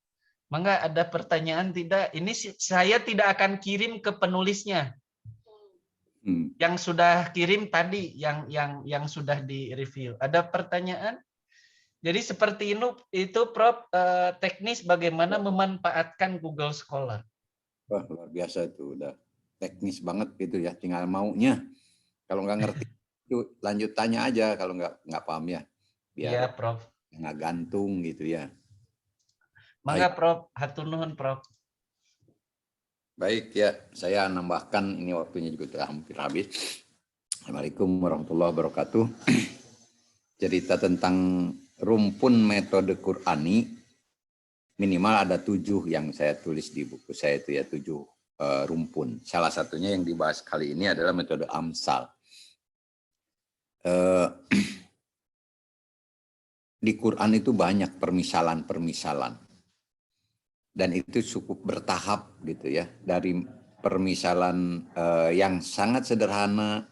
Mangga ada pertanyaan tidak? Ini saya tidak akan kirim ke penulisnya. Yang sudah kirim tadi, yang sudah di-review. Ada pertanyaan? Jadi seperti itu Prof, teknis bagaimana memanfaatkan Google Scholar. Wah, luar biasa itu, udah teknis banget gitu ya, tinggal maunya. Kalau nggak ngerti itu lanjut tanya aja kalau nggak paham ya. Iya, Biar Prof. nggak gantung gitu ya. Mangga Prof, hatur nuhun Prof. Baik ya, saya nambahkan, ini waktunya juga sudah hampir habis. Assalamualaikum warahmatullahi wabarakatuh. Cerita tentang rumpun metode Qur'ani, minimal ada 7 yang saya tulis di buku saya itu ya, 7 rumpun. Salah satunya yang dibahas kali ini adalah metode Amsal. Di Quran itu banyak permisalan-permisalan. Dan itu cukup bertahap gitu ya. Dari permisalan yang sangat sederhana,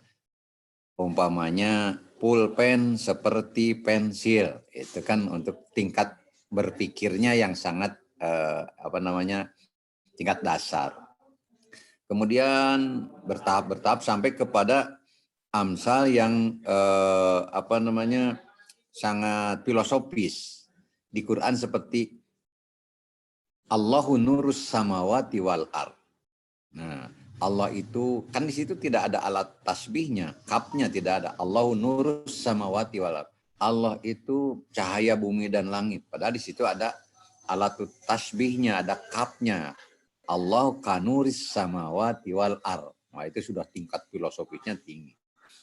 umpamanya pulpen seperti pensil. Itu kan untuk tingkat berpikirnya yang sangat tingkat dasar. Kemudian bertahap sampai kepada Amsal yang sangat filosofis. Di Quran seperti Allahu nurus samawati wal ard. Nah, Allah itu kan di situ tidak ada alat tasbihnya, kapnya tidak ada. Allahu nurus samawati wal ard. Allah itu cahaya bumi dan langit. Padahal di situ ada alat tasbihnya, ada kapnya. Allah kanuris samawati wal ard. Nah, itu sudah tingkat filosofisnya tinggi.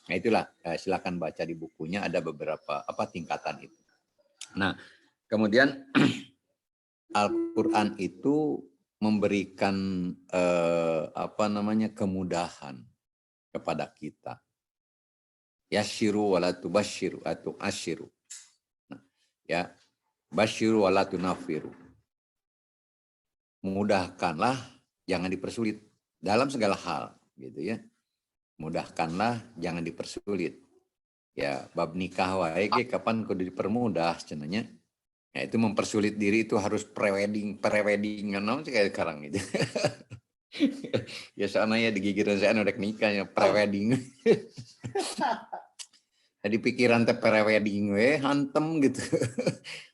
Nah, itulah silakan baca di bukunya, ada beberapa tingkatan itu. Nah, kemudian Al-Qur'an itu memberikan kemudahan kepada kita. Yashiru wala tubashiru atau ashiru. Nah, ya, bashiru wala tunafiru. Mudahkanlah, jangan dipersulit dalam segala hal, gitu ya. Mudahkanlah, jangan dipersulit. Ya, bab nikah wae kapan kudu dipermudah cenanya. Ya, itu mempersulit diri itu harus prewedding naon sih kayak sekarang gitu. Ya soalnya ya di gigiran saya udah nikahnya prewedding. Jadi pikiran teh prewedding we hantem gitu.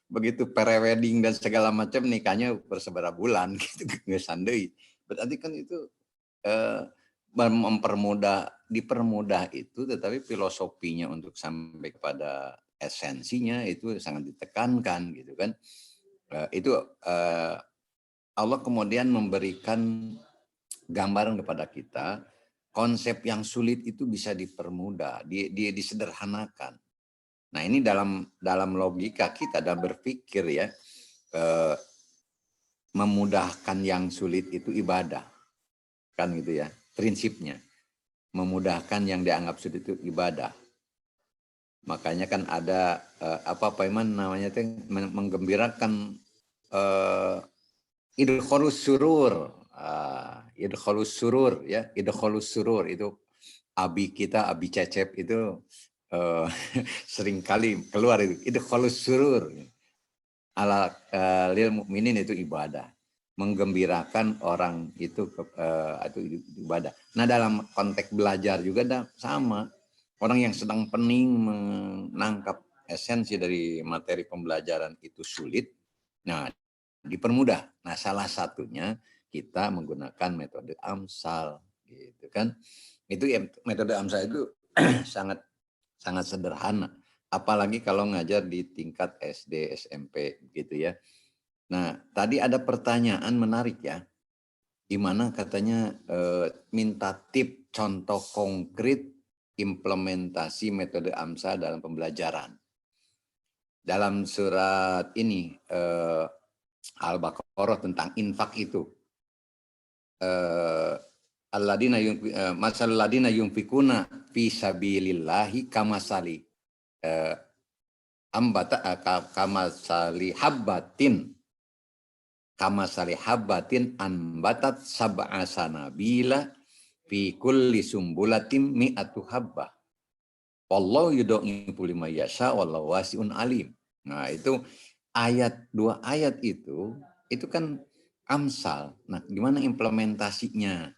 Begitu prewedding dan segala macam nikahnya bersebera bulan gitu geus sandeui. Berarti kan itu dipermudah itu, tetapi filosofinya untuk sampai kepada esensinya itu sangat ditekankan gitu kan. Allah kemudian memberikan gambaran kepada kita, konsep yang sulit itu bisa dipermudah, disederhanakan. Nah, ini dalam logika kita dalam berpikir ya, memudahkan yang sulit itu ibadah. Kan gitu ya, prinsipnya. Memudahkan yang dianggap sulit itu ibadah. Makanya kan ada menggembirakan idkholus surur. Idkholus surur ya, idkholus surur itu abi Cecep itu sering kali keluar itu idkholus surur. Ala lil mukminin itu ibadah. Menggembirakan orang itu ibadah. Nah, dalam konteks belajar juga sama. Orang yang sedang pening menangkap esensi dari materi pembelajaran itu sulit. Nah, dipermudah. Nah, salah satunya kita menggunakan metode Amsal gitu kan. Itu ya, metode Amsal itu sangat sederhana. Apalagi kalau ngajar di tingkat SD, SMP gitu ya. Nah, tadi ada pertanyaan menarik ya, di mana katanya minta tip contoh konkret implementasi metode Amsal dalam pembelajaran. Dalam surat ini Al-Baqarah tentang infak itu, masalul ladina yunfikuna fi sabilillahi kamasali kamasali habbatin anbatat sab'a sanabila fi kulli sumbulatin mi'atu habbah. Wallahu yudha'ifu liman yasha wallahu wasi'un alim. Nah, itu dua ayat itu kan Amsal. Nah, gimana implementasinya?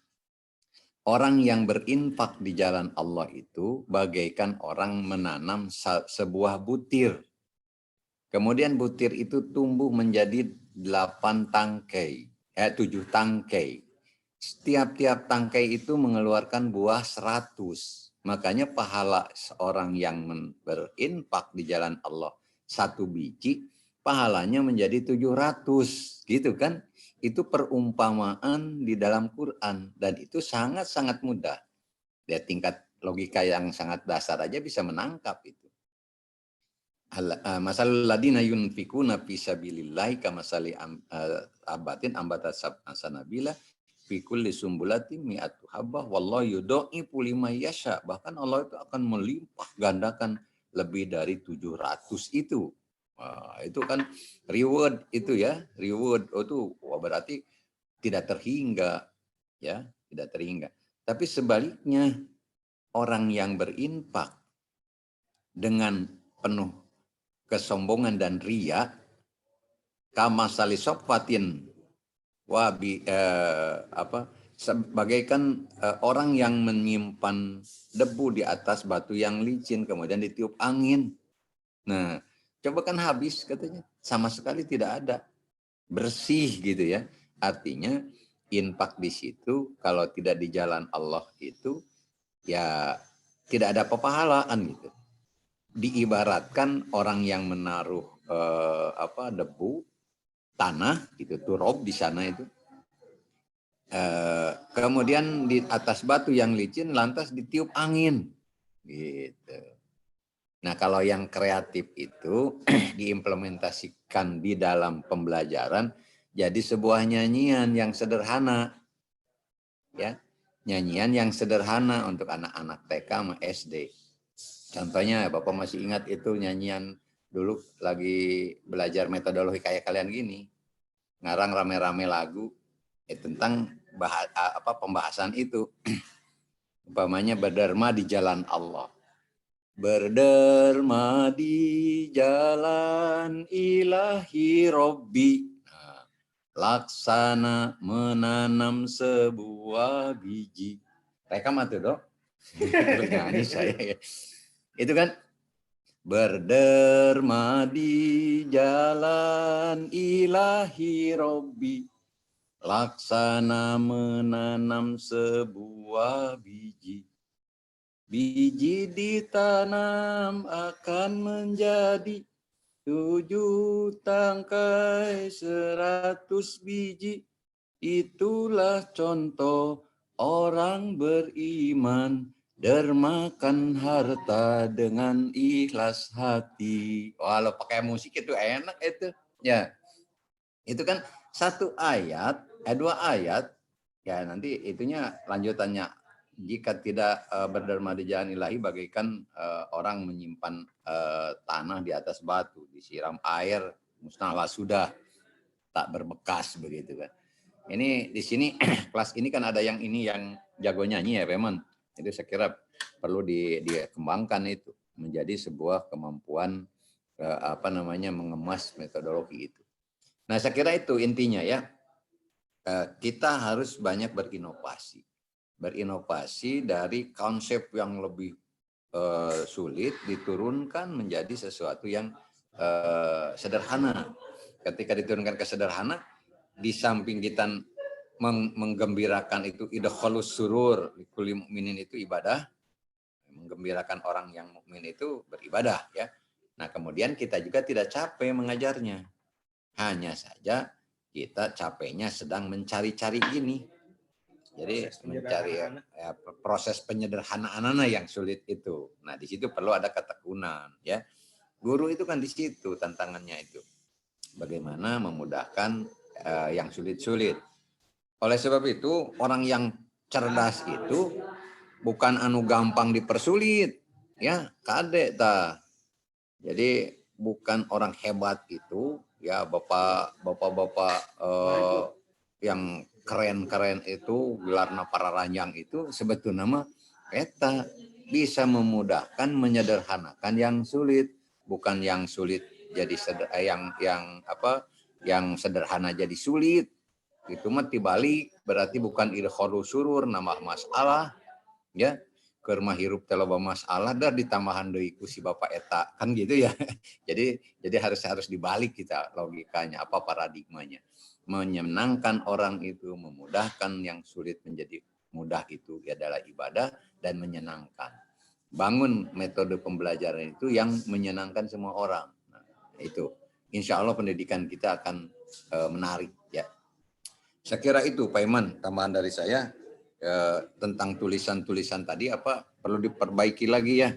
Orang yang berinfak di jalan Allah itu bagaikan orang menanam sebuah butir. Kemudian butir itu tumbuh menjadi 8 tangkai, 7 tangkai. Setiap-tiap tangkai itu mengeluarkan buah 100. Makanya pahala seorang yang berinfak di jalan Allah 1 biji, pahalanya menjadi 700. Gitu kan? Itu perumpamaan di dalam Quran. Dan itu sangat-sangat mudah. Dia tingkat logika yang sangat dasar aja bisa menangkap itu. Masalul ladina yunfikuna fi sabilillahi kamasali abatin ambata sanabila fi kulli sumbulatin mi'atu habbah wallahu yudha'ifu liman yasha. Bahkan Allah itu akan melimpah gandakan lebih dari 700 itu. Itu kan reward itu ya, reward itu berarti tidak terhingga ya, tidak terhingga. Tapi sebaliknya orang yang berinfak dengan penuh kesombongan dan ria, kamasali sofatin wabi bagaikan orang yang menyimpan debu di atas batu yang licin kemudian ditiup angin. Nah, coba kan habis katanya, sama sekali tidak ada, bersih gitu ya. Artinya infak di situ kalau tidak di jalan Allah itu ya tidak ada pepahalaan gitu. Diibaratkan orang yang menaruh debu tanah itu turob di sana itu, kemudian di atas batu yang licin lantas ditiup angin gitu. Nah, kalau yang kreatif itu diimplementasikan di dalam pembelajaran jadi sebuah nyanyian yang sederhana ya, nyanyian yang sederhana untuk anak-anak TK sama SD. Contohnya, Bapak masih ingat itu nyanyian dulu lagi belajar metodologi kayak kalian gini, ngarang rame-rame lagu tentang pembahasan itu. Umpamanya berderma di jalan Allah. Berderma di jalan ilahi Robbi. Nah, laksana menanam sebuah biji. Rekam atau dok? Nyanyi saya ya. Itu kan berderma di jalan ilahi Robbi, laksana menanam sebuah biji. Biji ditanam akan menjadi 7 tangkai 100 biji. Itulah contoh orang beriman, dermakan harta dengan ikhlas hati. Walau pakai musik itu enak itu. Ya, itu kan 1 ayat, 2 ayat. Ya nanti itunya lanjutannya. Jika tidak berderma di jalan ilahi bagaikan orang menyimpan tanah di atas batu, disiram air, musnahlah sudah, tak berbekas begitu kan. Ini di sini kelas ini kan ada yang ini yang jago nyanyi ya Peman. Itu saya kira perlu dikembangkan itu menjadi sebuah kemampuan mengemas metodologi itu. Nah, saya kira itu intinya ya. Kita harus banyak berinovasi. Berinovasi dari konsep yang lebih sulit diturunkan menjadi sesuatu yang sederhana. Ketika diturunkan ke sederhana, di samping kita menggembirakan itu idkhalus surur likulli mukminin itu ibadah, menggembirakan orang yang mukmin itu beribadah ya. Nah, kemudian kita juga tidak capek mengajarnya. Hanya saja kita capeknya sedang mencari-cari gini. Jadi mencari proses penyederhanaan yang sulit itu. Nah, di situ perlu ada ketekunan ya. Guru itu kan di situ tantangannya itu. Bagaimana memudahkan yang sulit-sulit. Oleh sebab itu, orang yang cerdas itu bukan anu gampang dipersulit, ya, kadek ta. Jadi bukan orang hebat itu, ya bapak-bapak yang keren-keren itu, gelarna para ranjang itu sebetulnya mah eta bisa memudahkan, menyederhanakan yang sulit, bukan yang sulit jadi yang sederhana jadi sulit. itu mah dibalik berarti bukan idkhalus surur nambah masalah ya. Keur mah hirup teh loba masalah dah ditambahan deui ku si bapak eta kan gitu ya. Jadi harus dibalik kita logikanya apa paradigmanya. Menyenangkan orang itu, memudahkan yang sulit menjadi mudah itu adalah ibadah dan menyenangkan. Bangun metode pembelajaran itu yang menyenangkan semua orang. Nah, itu insya Allah pendidikan kita akan menarik ya. Saya kira itu Pak Iman tambahan dari saya tentang tulisan-tulisan tadi apa perlu diperbaiki lagi ya.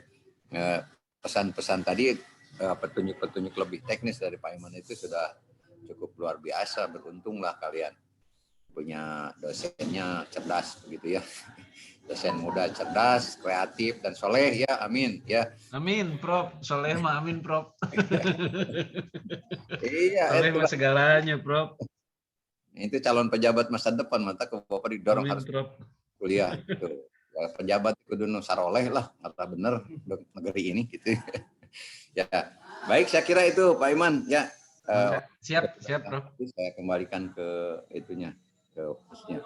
Pesan-pesan tadi petunjuk-petunjuk lebih teknis dari Pak Iman itu sudah cukup luar biasa. Beruntunglah kalian punya dosennya cerdas begitu ya. Dosen muda cerdas, kreatif dan soleh ya, amin ya. Amin, Prof. Soleh mah amin, Prof. Iya, soleh mah segalanya, Prof. Itu calon pejabat masa depan, mata ke Bapak didorong amin, harus Prof. kuliah. Gitu. Pejabat kudu nu saroleh lah, kata bener negeri ini gitu. Ya, baik saya kira itu Pak Iman ya. Siap, Prof. Saya kembalikan ke itunya, ke hostnya.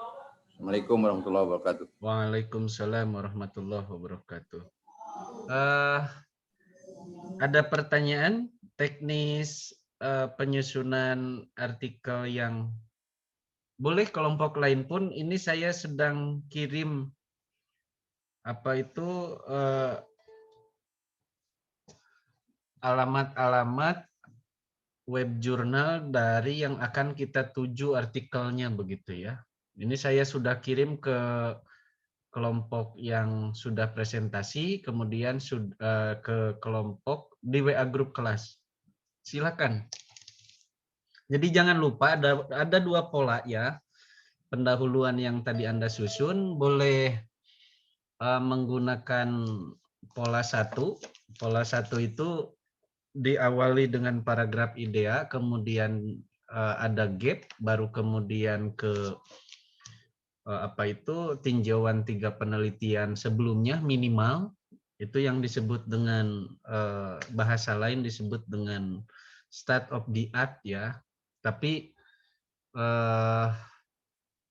Assalamualaikum warahmatullahi wabarakatuh. Waalaikumsalam warahmatullahi wabarakatuh. Ada pertanyaan teknis penyusunan artikel yang boleh kelompok lain pun. Ini saya sedang kirim apa itu alamat-alamat web jurnal dari yang akan kita tuju artikelnya begitu ya. Ini saya sudah kirim ke kelompok yang sudah presentasi, kemudian ke kelompok di WA grup kelas. Silakan. Jadi jangan lupa ada 2 pola ya. Pendahuluan yang tadi Anda susun boleh menggunakan pola 1. Pola 1 itu diawali dengan paragraf idea, kemudian ada gap, baru kemudian ke tinjauan 3 penelitian sebelumnya minimal. Itu yang disebut dengan bahasa lain disebut dengan state of the art ya. Tapi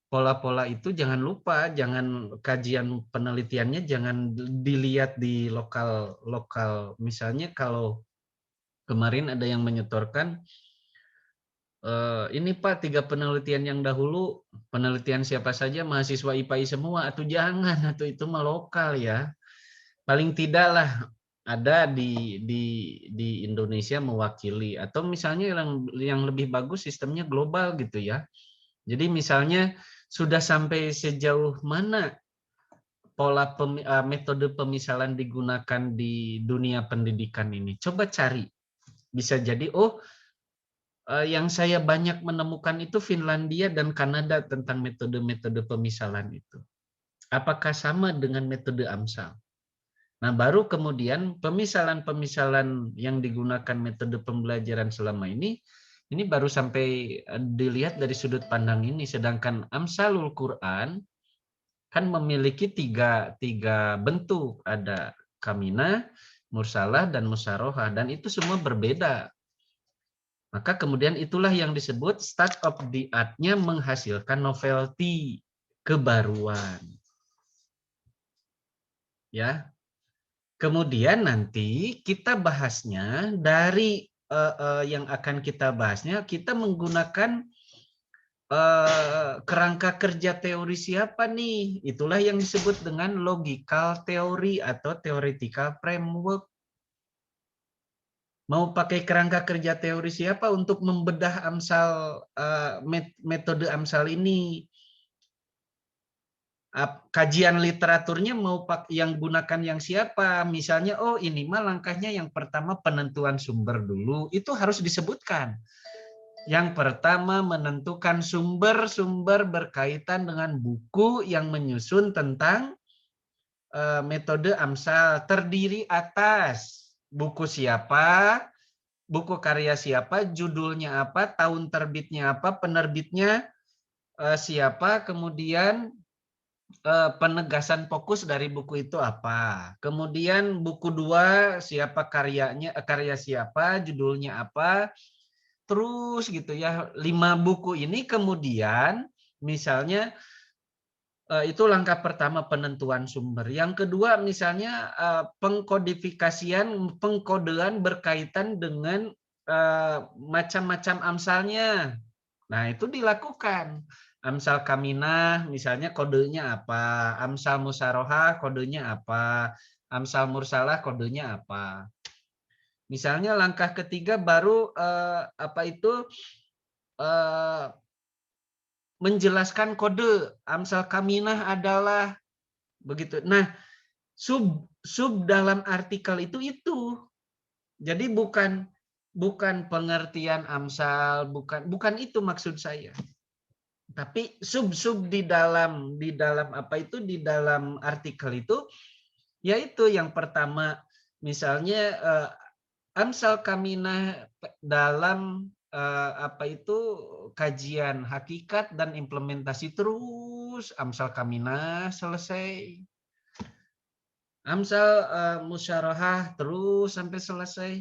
pola-pola itu jangan lupa, jangan kajian penelitiannya jangan dilihat di lokal. Misalnya kalau kemarin ada yang menyetorkan ini Pak 3 penelitian yang dahulu, penelitian siapa saja mahasiswa IPAI semua, atau jangan, atau itu mah lokal ya. Paling tidaklah ada di Indonesia mewakili, atau misalnya yang lebih bagus sistemnya global gitu ya. Jadi misalnya sudah sampai sejauh mana pola metode pemisalan digunakan di dunia pendidikan ini. Coba cari. Bisa jadi yang saya banyak menemukan itu Finlandia dan Kanada tentang metode-metode pemisalan itu. Apakah sama dengan metode AMSAL? Nah, baru kemudian pemisalan-pemisalan yang digunakan metode pembelajaran selama ini baru sampai dilihat dari sudut pandang ini. Sedangkan AMSALul Quran kan memiliki tiga bentuk. Ada kamina, mursalah, dan musarohah. Dan itu semua berbeda. Maka kemudian itulah yang disebut state of the art-nya menghasilkan novelty, kebaruan. Ya. Kemudian nanti kita bahasnya dari yang akan kita bahasnya, kita menggunakan kerangka kerja teori siapa nih? Itulah yang disebut dengan logical theory atau theoretical framework. Mau pakai kerangka kerja teori siapa untuk membedah AMSAL, metode AMSAL ini? Kajian literaturnya mau yang gunakan yang siapa? Misalnya, ini mah langkahnya yang pertama penentuan sumber dulu. Itu harus disebutkan. Yang pertama menentukan sumber-sumber berkaitan dengan buku yang menyusun tentang metode AMSAL. Terdiri atas buku siapa, buku karya siapa, judulnya apa, tahun terbitnya apa, penerbitnya siapa, kemudian penegasan fokus dari buku itu apa. Kemudian buku 2 siapa karyanya, karya siapa, judulnya apa. Terus gitu ya, 5 buku ini kemudian Misalnya itu langkah pertama penentuan sumber. Yang kedua misalnya pengkodifikasian, pengkodean berkaitan dengan macam-macam amsalnya. Nah, itu dilakukan. Amsal kaminah misalnya kodenya apa, amsal musarohah kodenya apa, amsal mursalah kodenya apa. Misalnya langkah ketiga baru menjelaskan kode. Amsal kaminah adalah begitu. Nah, sub dalam artikel itu. Jadi bukan pengertian amsal, bukan itu maksud saya. Tapi sub di dalam di dalam artikel itu, yaitu yang pertama misalnya amsal kaminah dalam kajian hakikat dan implementasi terus, amsal kaminah selesai, amsal musyarahah terus sampai selesai,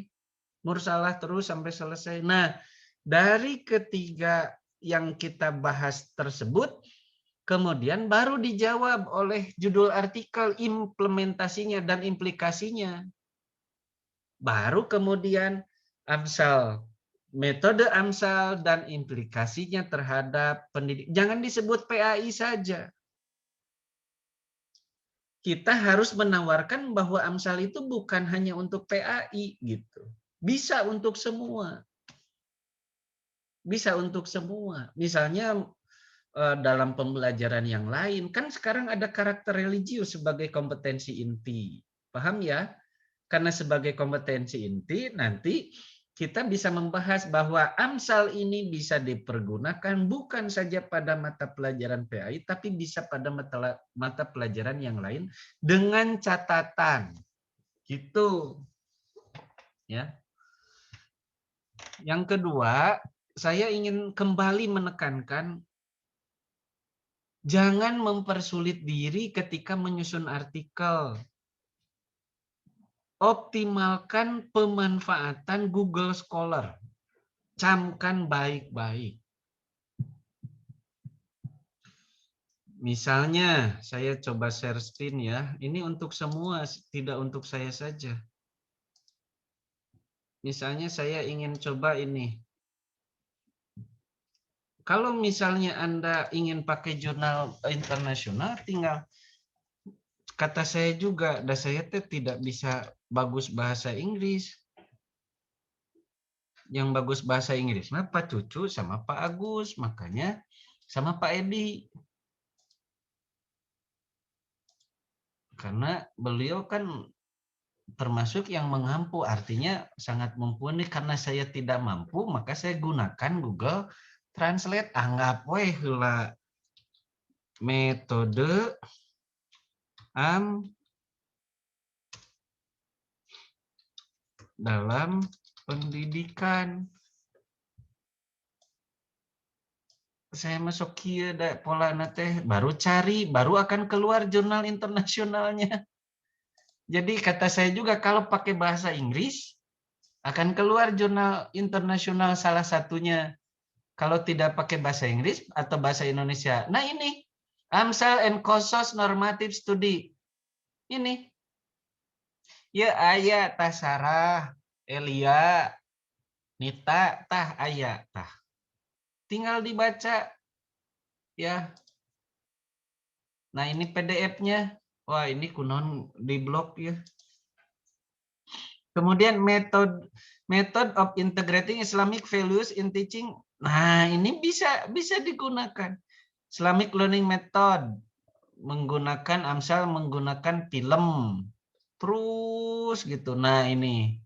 mursalah terus sampai selesai. Nah, dari ketiga yang kita bahas tersebut, kemudian baru dijawab oleh judul artikel implementasinya dan implikasinya. Baru kemudian amsal, metode amsal dan implikasinya terhadap pendidik. Jangan disebut PAI saja. Kita harus menawarkan bahwa amsal itu bukan hanya untuk PAI gitu. Bisa untuk semua. Bisa untuk semua. Misalnya dalam pembelajaran yang lain, kan sekarang ada karakter religius sebagai kompetensi inti. Paham ya? Karena sebagai kompetensi inti, nanti kita bisa membahas bahwa amsal ini bisa dipergunakan bukan saja pada mata pelajaran PAI, tapi bisa pada mata pelajaran yang lain dengan catatan. Gitu. Ya. Yang kedua, saya ingin kembali menekankan jangan mempersulit diri ketika menyusun artikel. Optimalkan pemanfaatan Google Scholar. Camkan baik-baik. Misalnya, saya coba share screen ya. Ini untuk semua, tidak untuk saya saja. Misalnya saya ingin coba ini. Kalau misalnya Anda ingin pakai jurnal internasional, tinggal kata saya juga, dan saya tidak bisa bagus bahasa Inggris. Yang bagus bahasa Inggris, nah Pak Cucu sama Pak Agus, makanya sama Pak Edi. Karena beliau kan termasuk yang mengampu, artinya sangat mumpuni. Karena saya tidak mampu, maka saya gunakan Google Translate. Anggap weh heula metode dalam pendidikan. Saya masuk kia da pola teh baru cari, baru akan keluar jurnal internasionalnya. Jadi kata saya juga kalau pakai bahasa Inggris akan keluar jurnal internasional salah satunya. Kalau tidak pakai bahasa Inggris atau bahasa Indonesia. Nah ini Amsal and Kosos Normative Study. Ini. Ya aya tah Sarah, Elia, Nita, tah aya tah. Tinggal dibaca ya. Nah, ini PDF-nya. Wah, ini kunon di blog ya. Kemudian method of integrating Islamic values in teaching. Nah, ini bisa digunakan. Islamic learning method menggunakan Amsal, menggunakan film. Terus gitu. Nah, ini.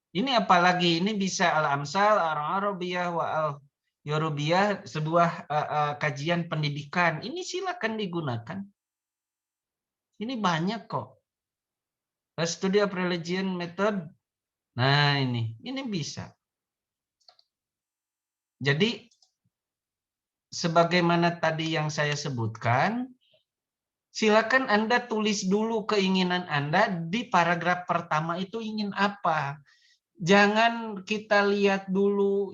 Ini apalagi ini bisa Al-Amsal, Al-Arabiyah wa Al-Yorubiyah, sebuah kajian pendidikan. Ini silakan digunakan. Ini banyak kok. Study of Religion Method. Nah, ini bisa. Jadi sebagaimana tadi yang saya sebutkan, silakan Anda tulis dulu keinginan Anda di paragraf pertama itu ingin apa. Jangan kita lihat dulu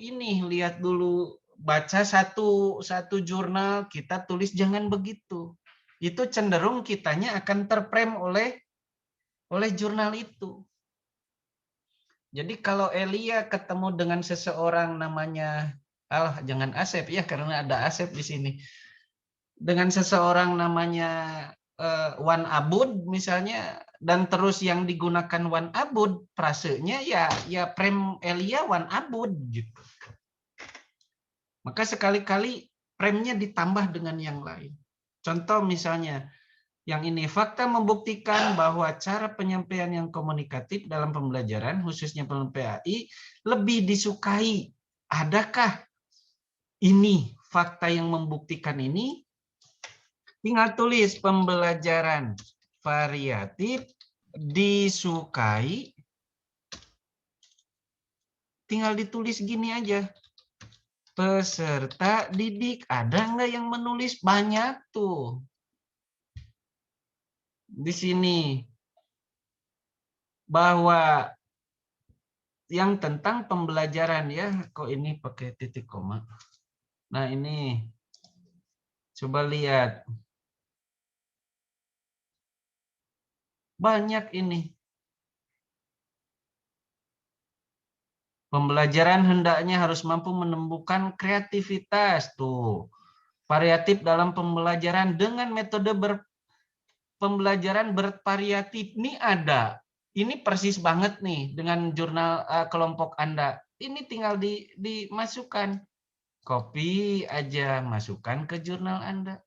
baca satu jurnal, kita tulis jangan begitu. Itu cenderung kitanya akan terprem oleh jurnal itu. Jadi kalau Elia ketemu dengan seseorang namanya, jangan Asep ya, karena ada Asep di sini. Dengan seseorang namanya Wan Abud misalnya, dan terus yang digunakan Wan Abud, frasenya ya prem Elia Wan Abud gitu. Maka sekali-kali premnya ditambah dengan yang lain. Contoh misalnya, yang ini, fakta membuktikan bahwa cara penyampaian yang komunikatif dalam pembelajaran, khususnya PAI, lebih disukai. Adakah ini fakta yang membuktikan ini? Tinggal tulis pembelajaran variatif disukai. Tinggal ditulis gini aja. Peserta didik, ada nggak yang menulis? Banyak tuh. Di sini bahwa yang tentang pembelajaran ya, kok ini pakai titik koma. Nah ini coba lihat, banyak ini. Pembelajaran hendaknya harus mampu menemukan kreativitas tuh. Variatif dalam pembelajaran dengan metode pembelajaran bervariatif. Ini ada. Ini persis banget nih dengan jurnal kelompok Anda. Ini tinggal dimasukkan. Copy aja, masukkan ke jurnal Anda.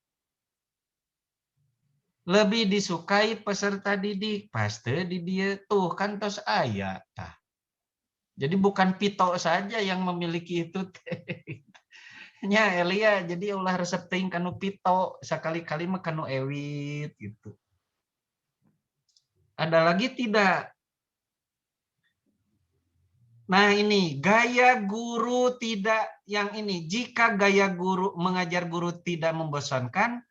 Lebih disukai peserta didik. Paste di dia tuh kan tos ayat. Jadi bukan Pito saja yang memiliki itu. Nya Elia, jadi ulah resep teuing kanu Pito, sekali-kali mah kanu Ewit gitu. Ada lagi tidak? Nah ini, gaya guru tidak, yang ini, jika gaya guru mengajar guru tidak membosankan,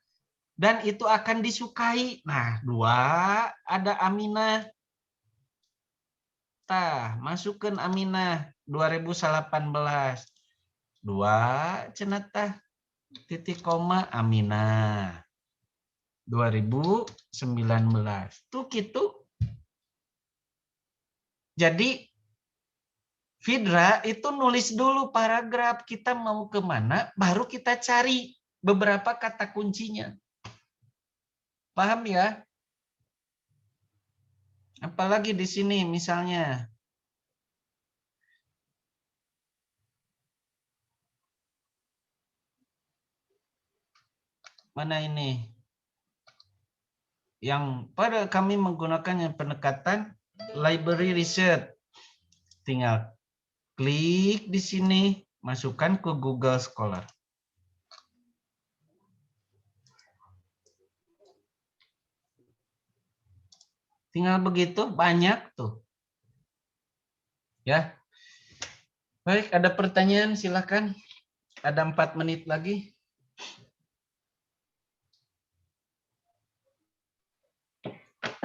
dan itu akan disukai. Nah, 2, ada Aminah. Tah, masukkan Aminah 2018. 2 cenah tah titik koma Aminah 2019. Tuh gitu. Jadi Fidra itu nulis dulu paragraf, kita mau kemana, baru kita cari beberapa kata kuncinya. Paham ya? Apalagi di sini misalnya. Mana ini? Yang pada kami menggunakan pendekatan library research. Tinggal klik di sini, masukkan ke Google Scholar. Tinggal begitu, banyak tuh. Ya. Baik, ada pertanyaan silakan. Ada 4 menit lagi.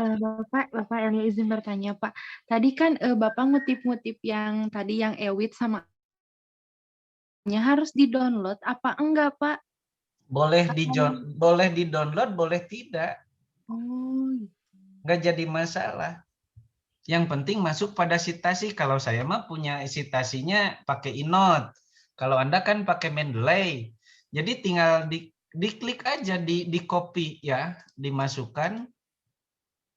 Bapak Elia izin bertanya, Pak. Tadi kan Bapak ngutip-ngutip yang tadi yang Ewit sama harus di-download apa enggak, Pak? Boleh di-download, boleh tidak. Oh. Nggak jadi masalah. Yang penting masuk pada citasi. Kalau saya mah punya citasinya pakai Inode. Kalau Anda kan pakai Mendeley. Jadi tinggal diklik aja, di copy ya, dimasukkan.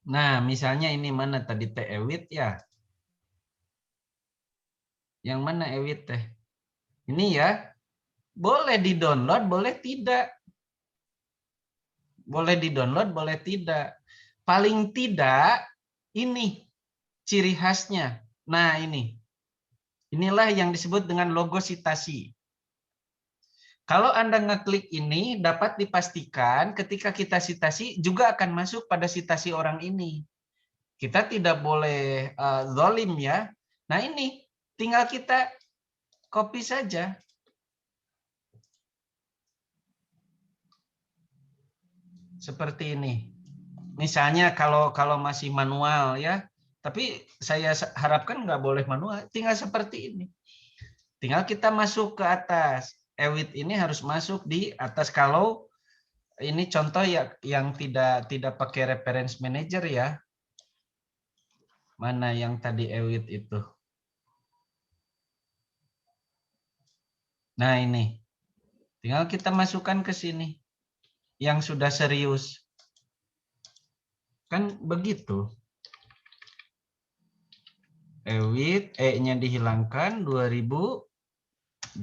Nah, misalnya ini mana tadi teh Ewit ya. Yang mana Ewit teh? Ini ya. Boleh di-download, boleh tidak. Boleh di-download, boleh tidak. Paling tidak ini ciri khasnya. Nah, ini. Inilah yang disebut dengan logo citasi. Kalau Anda ngeklik ini, dapat dipastikan ketika kita citasi juga akan masuk pada citasi orang ini. Kita tidak boleh zalim ya. Nah ini, tinggal kita copy saja. Seperti ini. Misalnya kalau masih manual ya, tapi saya harapkan nggak boleh manual, tinggal seperti ini. Tinggal kita masuk ke atas. Ewit ini harus masuk di atas. Kalau ini contoh ya yang tidak pakai reference manager ya. Mana yang tadi Ewit itu? Nah ini, tinggal kita masukkan ke sini. Yang sudah serius. Kan begitu. Ewit, E-nya dihilangkan 2018.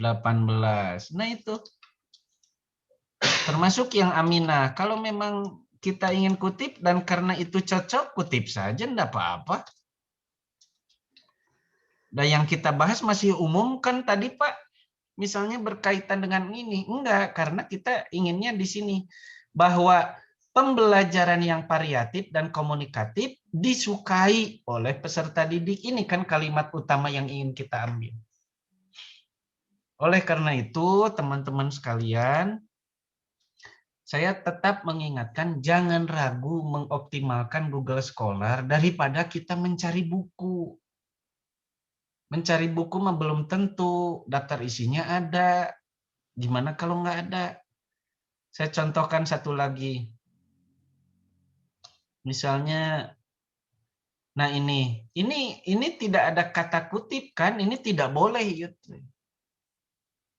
Nah itu. Termasuk yang Aminah. Kalau memang kita ingin kutip dan karena itu cocok, kutip saja, enggak apa-apa. Dan yang kita bahas masih umum kan tadi Pak, misalnya berkaitan dengan ini. Enggak, karena kita inginnya di sini. Bahwa pembelajaran yang variatif dan komunikatif disukai oleh peserta didik. Ini kan kalimat utama yang ingin kita ambil. Oleh karena itu, teman-teman sekalian, saya tetap mengingatkan jangan ragu mengoptimalkan Google Scholar daripada kita mencari buku. Mencari buku mah belum tentu daftar isinya ada. Gimana kalau nggak ada? Saya contohkan satu lagi. Misalnya, nah ini tidak ada kata kutip kan? Ini tidak boleh gitu.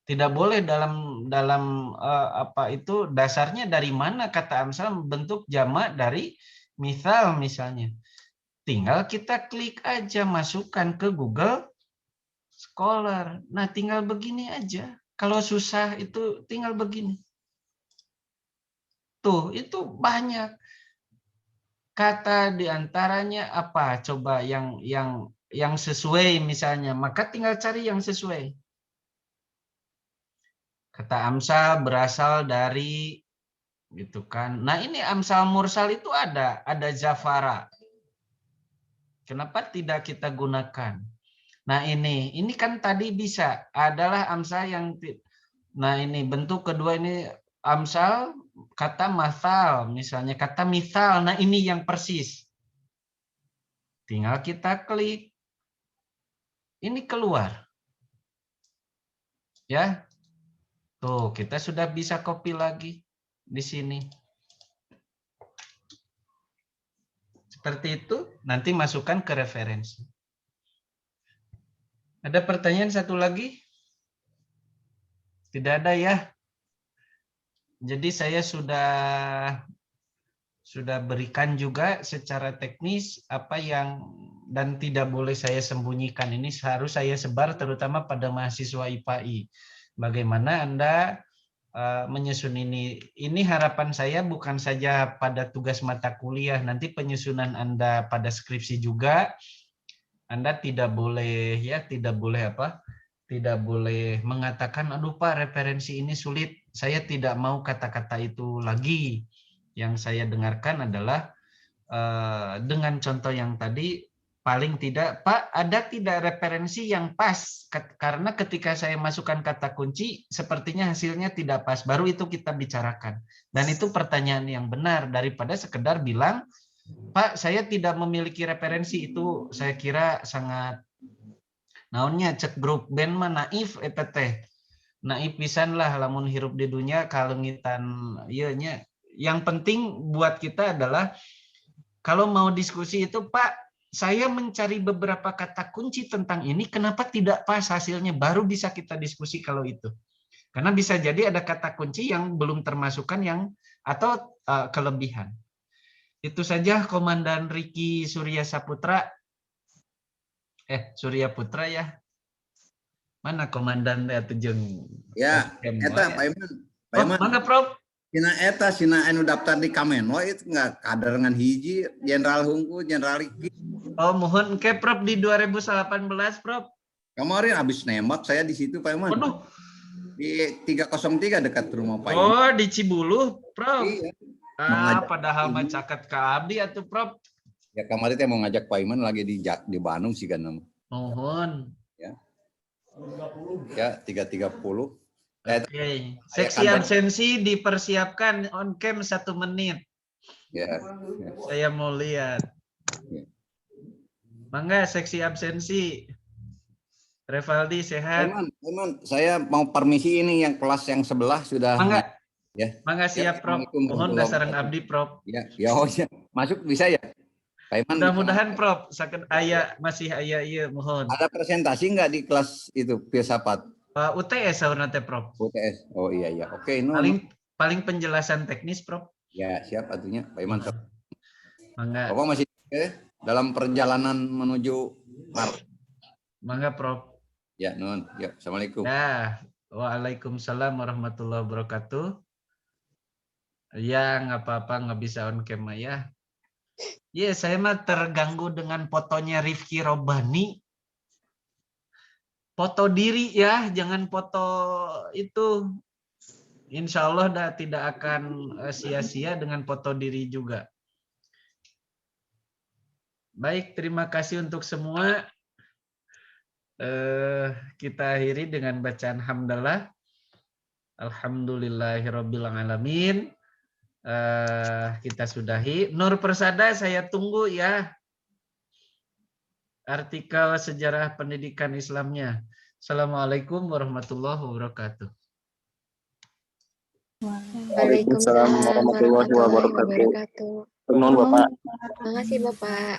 Tidak boleh dalam apa itu dasarnya dari mana kata amsal bentuk jamak dari misal misalnya. Tinggal kita klik aja masukkan ke Google Scholar. Nah, tinggal begini aja. Kalau susah itu tinggal begini. Tuh, itu banyak. Kata diantaranya apa? Coba yang sesuai misalnya. Maka tinggal cari yang sesuai. Kata amsal berasal dari gitu kan. Nah, ini amsal mursal itu ada Zafara. Kenapa tidak kita gunakan? Nah, ini kan tadi bisa adalah amsal yang nah, ini bentuk kedua ini amsal kata masal, misalnya kata misal. Nah, ini yang persis. Tinggal kita klik. Ini keluar. Ya. Tuh, kita sudah bisa copy lagi di sini. Seperti itu, nanti masukkan ke referensi. Ada pertanyaan satu lagi? Tidak ada ya? Jadi saya sudah berikan juga secara teknis apa yang dan tidak boleh saya sembunyikan. Ini harus saya sebar terutama pada mahasiswa IPAI. Bagaimana Anda menyusun ini. Ini harapan saya bukan saja pada tugas mata kuliah, nanti penyusunan Anda pada skripsi juga. Anda tidak boleh tidak boleh mengatakan aduh Pak referensi ini sulit. Saya tidak mau kata-kata itu lagi. Yang saya dengarkan adalah dengan contoh yang tadi paling tidak Pak ada tidak referensi yang pas karena ketika saya masukkan kata kunci sepertinya hasilnya tidak pas, baru itu kita bicarakan. Dan itu pertanyaan yang benar daripada sekedar bilang Pak, saya tidak memiliki referensi. Itu saya kira sangat naonnya cek grup band mah naif eta teh. Naif pisan lah lamun hirup di dunia kalengitan ieu nya. Yang penting buat kita adalah kalau mau diskusi itu Pak, saya mencari beberapa kata kunci tentang ini, kenapa tidak pas hasilnya? Baru bisa kita diskusi kalau itu. Karena bisa jadi ada kata kunci yang belum termasukkan yang atau kelebihan. Itu saja Komandan Riki Surya Saputra. Surya Putra ya. Mana Komandan jeung Ya, eta Pak Iman. Pak Iman. Mana Prof? Sina anu daftar di Kamenwa itu nggak kaderangan hiji Jenderal Hungku, Jenderal Riki. Oh, mohon ke Prof di 2018 Prof. Kemarin habis nembak saya di situ Pak Iman. Waduh. Di 303 dekat rumah Pak Iman. Oh, di Cibuluh, Prof. Iya. Padahal mencaket ke abdi atuh Prof. Ya kemarin saya mau ngajak Pak Iman lagi di Bandung sih kan. Mohon. Ya. Ya 330. Oke. Seksi absensi dipersiapkan on cam 1 menit. Ya. Saya mau lihat. Ya. Mangga seksi absensi. Revaldi sehat. Teman, saya mau permisi ini yang kelas yang sebelah sudah. Mangga. Ya. Mangga siap, Prof. Mohon dasarang abdi, Prof. Ya, oh ya. Masuk bisa ya? Mudah-mudahan, Prof. Sakit masih aya iya, mohon. Ada presentasi nggak di kelas itu filsafat? UTS saurna teh, Prof. UTS. Oh iya. Oke, paling penjelasan teknis, Prof. Ya, siap atunya. Pak Iman. Mangga. Bapak masih dalam perjalanan menuju Mangga, Prof. Ya, nun. Ya, assalamualaikum. Ya, waalaikumsalam warahmatullahi wabarakatuh. Ya, nggak apa-apa, nggak bisa on cam ya. Ya, saya mah terganggu dengan fotonya Rifki Robani. Foto diri ya, jangan foto itu. Insya Allah tidak akan sia-sia dengan foto diri juga. Baik, terima kasih untuk semua. Kita akhiri dengan bacaan hamdalah. Alhamdulillahirabbil alamin. Kita sudahi. Nur Persada saya tunggu ya. Artikel sejarah pendidikan Islamnya. Assalamualaikum warahmatullahi wabarakatuh. Waalaikumsalam warahmatullahi wabarakatuh. Nun, Bapak. Terima kasih, Bapak.